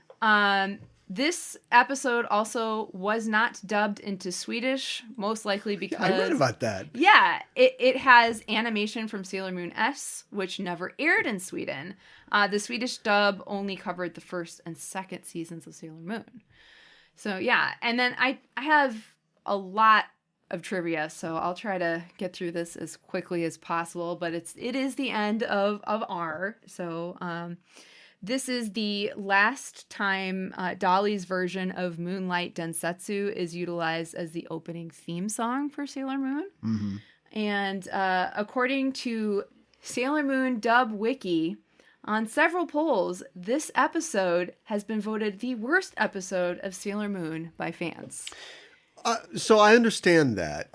This episode also was not dubbed into Swedish, most likely because I read about that. Yeah, it has animation from Sailor Moon S, which never aired in Sweden. The Swedish dub only covered the first and second seasons of Sailor Moon. So yeah, and then I have a lot of trivia, so I'll try to get through this as quickly as possible, but it is the end of R, so this is the last time Dolly's version of Moonlight Densetsu is utilized as the opening theme song for Sailor Moon. Mm-hmm. And according to Sailor Moon Dub Wiki, on several polls, this episode has been voted the worst episode of Sailor Moon by fans. So I understand that.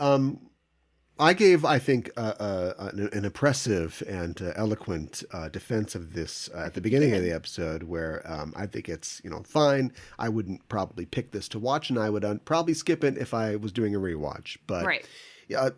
I gave, I think, an impressive and eloquent defense of this at the beginning of the episode, where I think it's fine. I wouldn't probably pick this to watch, and I would probably skip it if I was doing a rewatch. But right.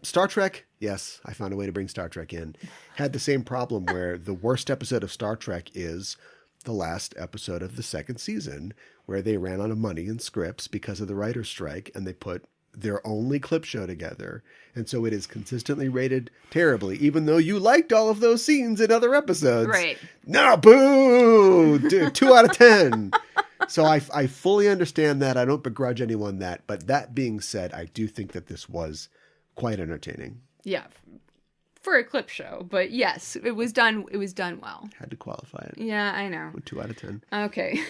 Star Trek, yes, I found a way to bring Star Trek in. Had the same problem where the worst episode of Star Trek is the last episode of the second season, where they ran out of money and scripts because of the writer's strike, and they put their only clip show together. And so it is consistently rated terribly, even though you liked all of those scenes in other episodes. Right. No, boo! 2 out of 10. So I fully understand that. I don't begrudge anyone that. But that being said, I do think that this was quite entertaining. Yeah. For a clip show. But yes, it was done well. Had to qualify it. Yeah, I know. 2 out of 10. Okay.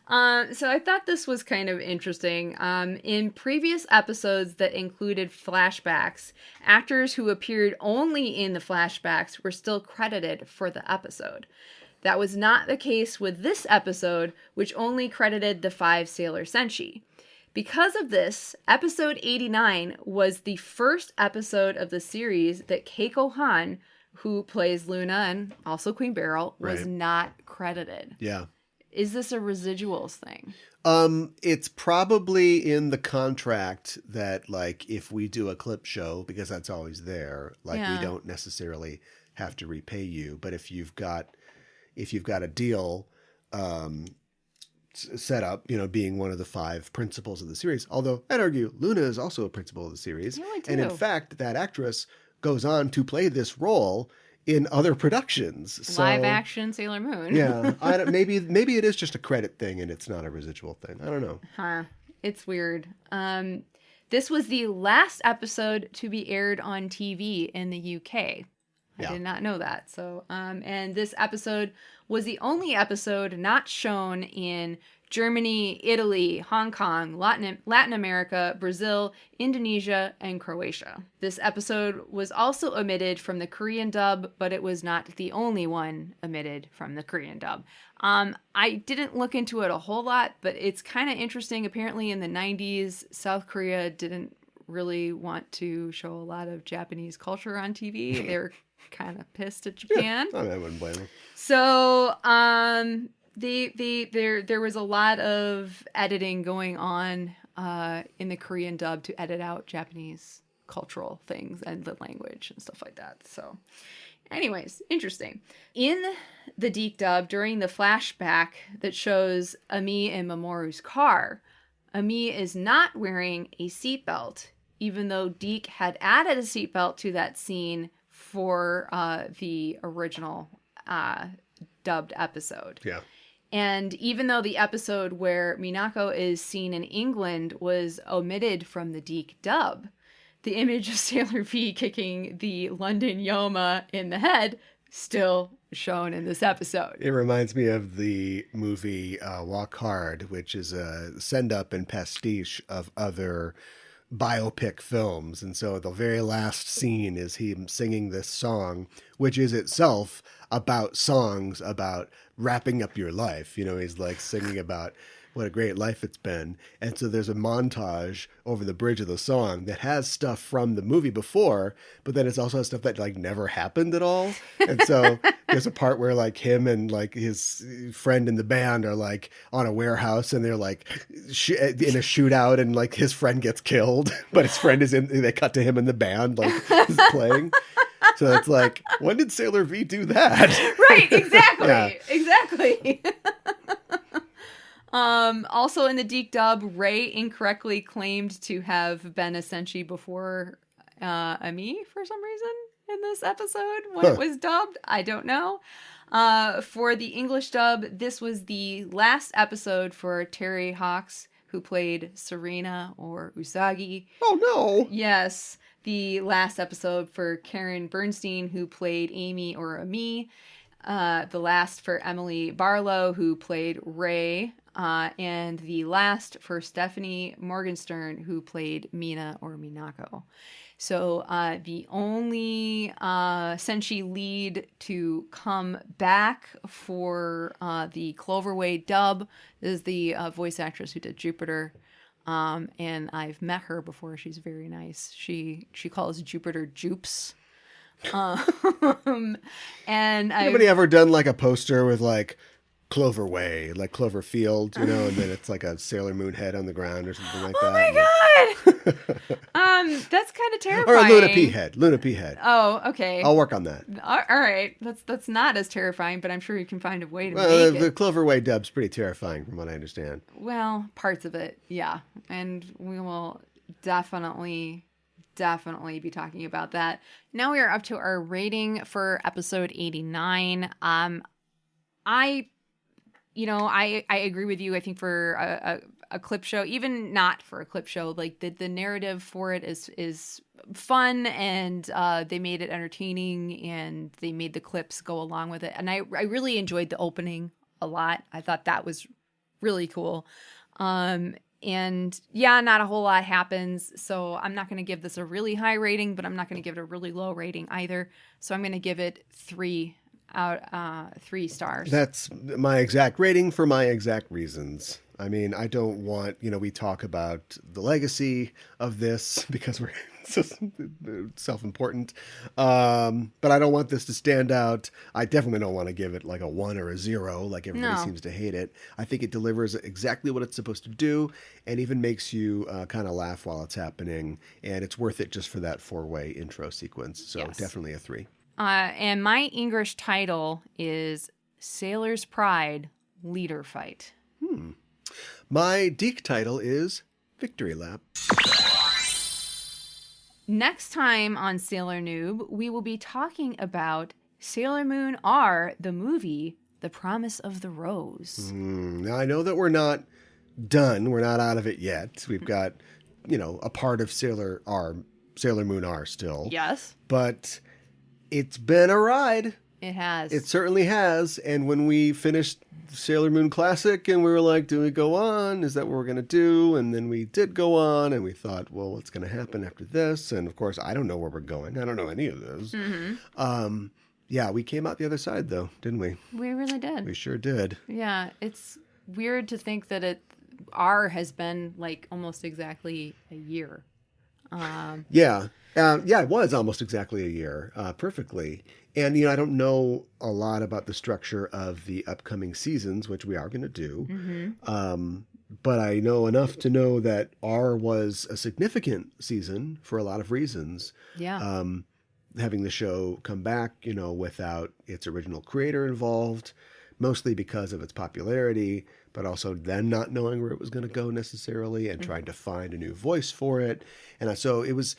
So I thought this was kind of interesting. In previous episodes that included flashbacks, actors who appeared only in the flashbacks were still credited for the episode. That was not the case with this episode, which only credited the 5 Sailor Senshi. Because of this, episode 89 was the first episode of the series that Keiko Han, who plays Luna and also Queen Beryl, was not credited. Yeah. Is this a residuals thing? It's probably in the contract that, like, if we do a clip show, because that's always there, we don't necessarily have to repay you. But if you've got a deal, set up, being one of the 5 principals of the series. Although I'd argue Luna is also a principal of the series. Yeah, I do. And in fact, that actress goes on to play this role in other productions. Live action Sailor Moon. Yeah. Maybe it is just a credit thing and it's not a residual thing. I don't know. Huh. It's weird. This was the last episode to be aired on TV in the UK. I did not know that. So, and this episode was the only episode not shown in Germany, Italy, Hong Kong, Latin America, Brazil, Indonesia, and Croatia. This episode was also omitted from the Korean dub, but it was not the only one omitted from the Korean dub. I didn't look into it a whole lot, but it's kind of interesting. Apparently in the 90s, South Korea didn't really want to show a lot of Japanese culture on TV. They were kind of pissed at Japan. Yeah, I wouldn't blame them. So, there was a lot of editing going on in the Korean dub to edit out Japanese cultural things and the language and stuff like that. So, anyways, interesting. In the Deke dub, during the flashback that shows Ami in Mamoru's car, Ami is not wearing a seatbelt, even though Deke had added a seatbelt to that scene for the original dubbed episode. Yeah. And even though the episode where Minako is seen in England was omitted from the Deke dub, the image of Sailor V kicking the London Yoma in the head still shown in this episode. It reminds me of the movie Walk Hard, which is a send-up and pastiche of other biopic films. And so the very last scene is him singing this song, which is itself about songs about wrapping up your life. He's like singing about what a great life it's been. And so there's a montage over the bridge of the song that has stuff from the movie before, but then it's also stuff that like never happened at all. And so there's a part where like him and like his friend in the band are like on a warehouse and they're like in a shootout and like his friend gets killed, but his friend they cut to him in the band like he's playing. So it's like, when did Sailor V do that? Right, exactly. Yeah. Exactly. Also in the Deke dub, Rei incorrectly claimed to have been a Senshi before Ami for some reason in this episode when it was dubbed. I don't know. For the English dub, this was the last episode for Terry Hawks, who played Serena or Usagi. Oh no. Yes. The last episode for Karen Bernstein, who played Amy or Ami. The last for Emily Barlow, who played Rei. And the last for Stephanie Morgenstern, who played Mina or Minako. So the only Senshi lead to come back for the Cloverway dub is the voice actress who did Jupiter. And I've met her before. She's very nice. She calls Jupiter Jupes. And Anybody ever done like a poster with like Cloverway, like Cloverfield, and then it's like a Sailor Moon head on the ground or something like that. Oh my god! That's kind of terrifying. Or a Luna P head. Oh, okay. I'll work on that. All right. That's not as terrifying, but I'm sure you can find a way to make the it. Cloverway dub's pretty terrifying from what I understand. Well, parts of it, yeah. And we will definitely be talking about that. Now we are up to our rating for episode 89. I agree with you. I think for a clip show, even not for a clip show, like the narrative for it is fun, and they made it entertaining, and they made the clips go along with it. And I really enjoyed the opening a lot. I thought that was really cool. And yeah, not a whole lot happens. So I'm not going to give this a really high rating, but I'm not going to give it a really low rating either. So I'm going to give it 3 stars. That's my exact rating for my exact reasons. I mean, I don't want, we talk about the legacy of this because we're so self-important. But I don't want this to stand out. I definitely don't want to give it like a 1 or a 0, like everybody seems to hate it. I think it delivers exactly what it's supposed to do and even makes you kind of laugh while it's happening. And it's worth it just for that 4-way intro sequence. So definitely a 3. And my English title is Sailor's Pride Leader Fight. My Deke title is Victory Lap. Next time on Sailor Noob, we will be talking about Sailor Moon R, the movie, The Promise of the Rose. Now, I know that we're not done. We're not out of it yet. We've got, a part of Sailor Moon R still. Yes. But it's been a ride. It has. It certainly has. And when we finished Sailor Moon Classic and we were like, do we go on? Is that what we're going to do? And then we did go on and we thought, well, what's going to happen after this? And of course, I don't know where we're going. I don't know any of those. Mm-hmm. Yeah, we came out the other side though, didn't we? We really did. We sure did. Yeah, it's weird to think that R has been like almost exactly a year. Yeah, it was almost exactly a year, perfectly. And, I don't know a lot about the structure of the upcoming seasons, which we are going to do. Mm-hmm. But I know enough to know that R was a significant season for a lot of reasons. Yeah. Having the show come back, without its original creator involved, mostly because of its popularity, but also them not knowing where it was going to go necessarily and trying to find a new voice for it. And so it was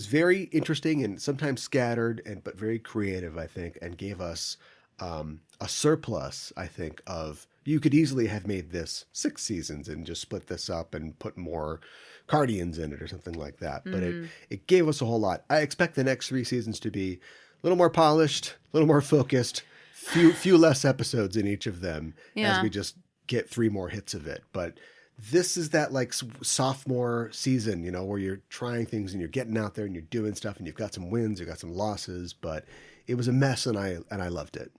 very interesting and sometimes scattered, but very creative, I think, and gave us a surplus, I think, of you could easily have made this 6 seasons and just split this up and put more Cardians in it or something like that. But it gave us a whole lot. I expect the next 3 seasons to be a little more polished, a little more focused, few less episodes in each of them as we just get 3 more hits of it. But this is that like sophomore season, where you're trying things and you're getting out there and you're doing stuff and you've got some wins, you've got some losses, but it was a mess and I loved it.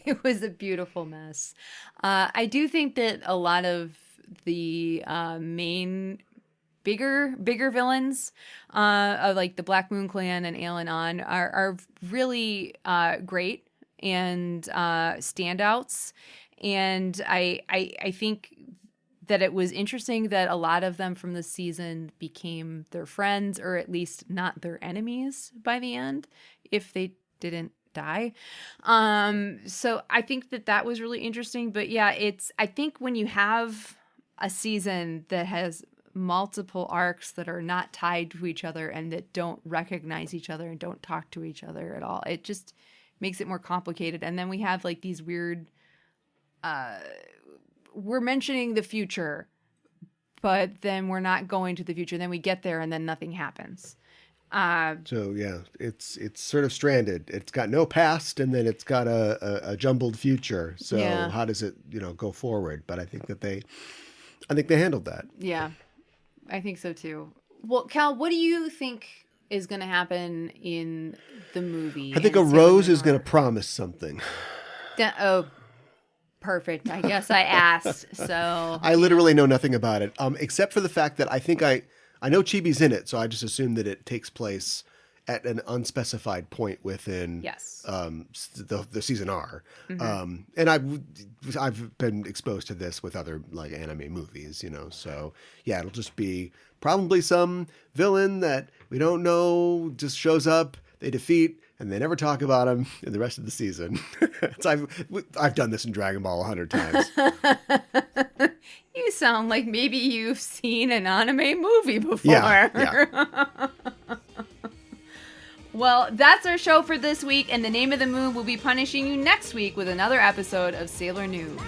It was a beautiful mess. I do think that a lot of the main bigger villains of like the Black Moon Clan and Ail and An are really great and standouts. And I think that it was interesting that a lot of them from the season became their friends, or at least not their enemies by the end, if they didn't die. So I think that was really interesting. But yeah, I think when you have a season that has multiple arcs that are not tied to each other and that don't recognize each other and don't talk to each other at all, it just makes it more complicated. And then we have like these weird we're mentioning the future, but then we're not going to the future. Then we get there and then nothing happens. So yeah, it's sort of stranded. It's got no past and then it's got a jumbled future. So how does it, go forward? But I think they handled that. Yeah, I think so too. Well, Cal, what do you think is going to happen in the movie? I think a rose is going to promise something. Perfect. I guess I asked. So I literally know nothing about it, except for the fact that I think I know Chibi's in it, so I just assume that it takes place at an unspecified point within the season R. Mm-hmm. And I've been exposed to this with other like anime movies, So yeah, it'll just be probably some villain that we don't know just shows up, they defeat, and they never talk about him in the rest of the season. I've done this in Dragon Ball 100 times. You sound like maybe you've seen an anime movie before. Yeah. Well, that's our show for this week, and the Name of the Moon will be punishing you next week with another episode of Sailor Noob.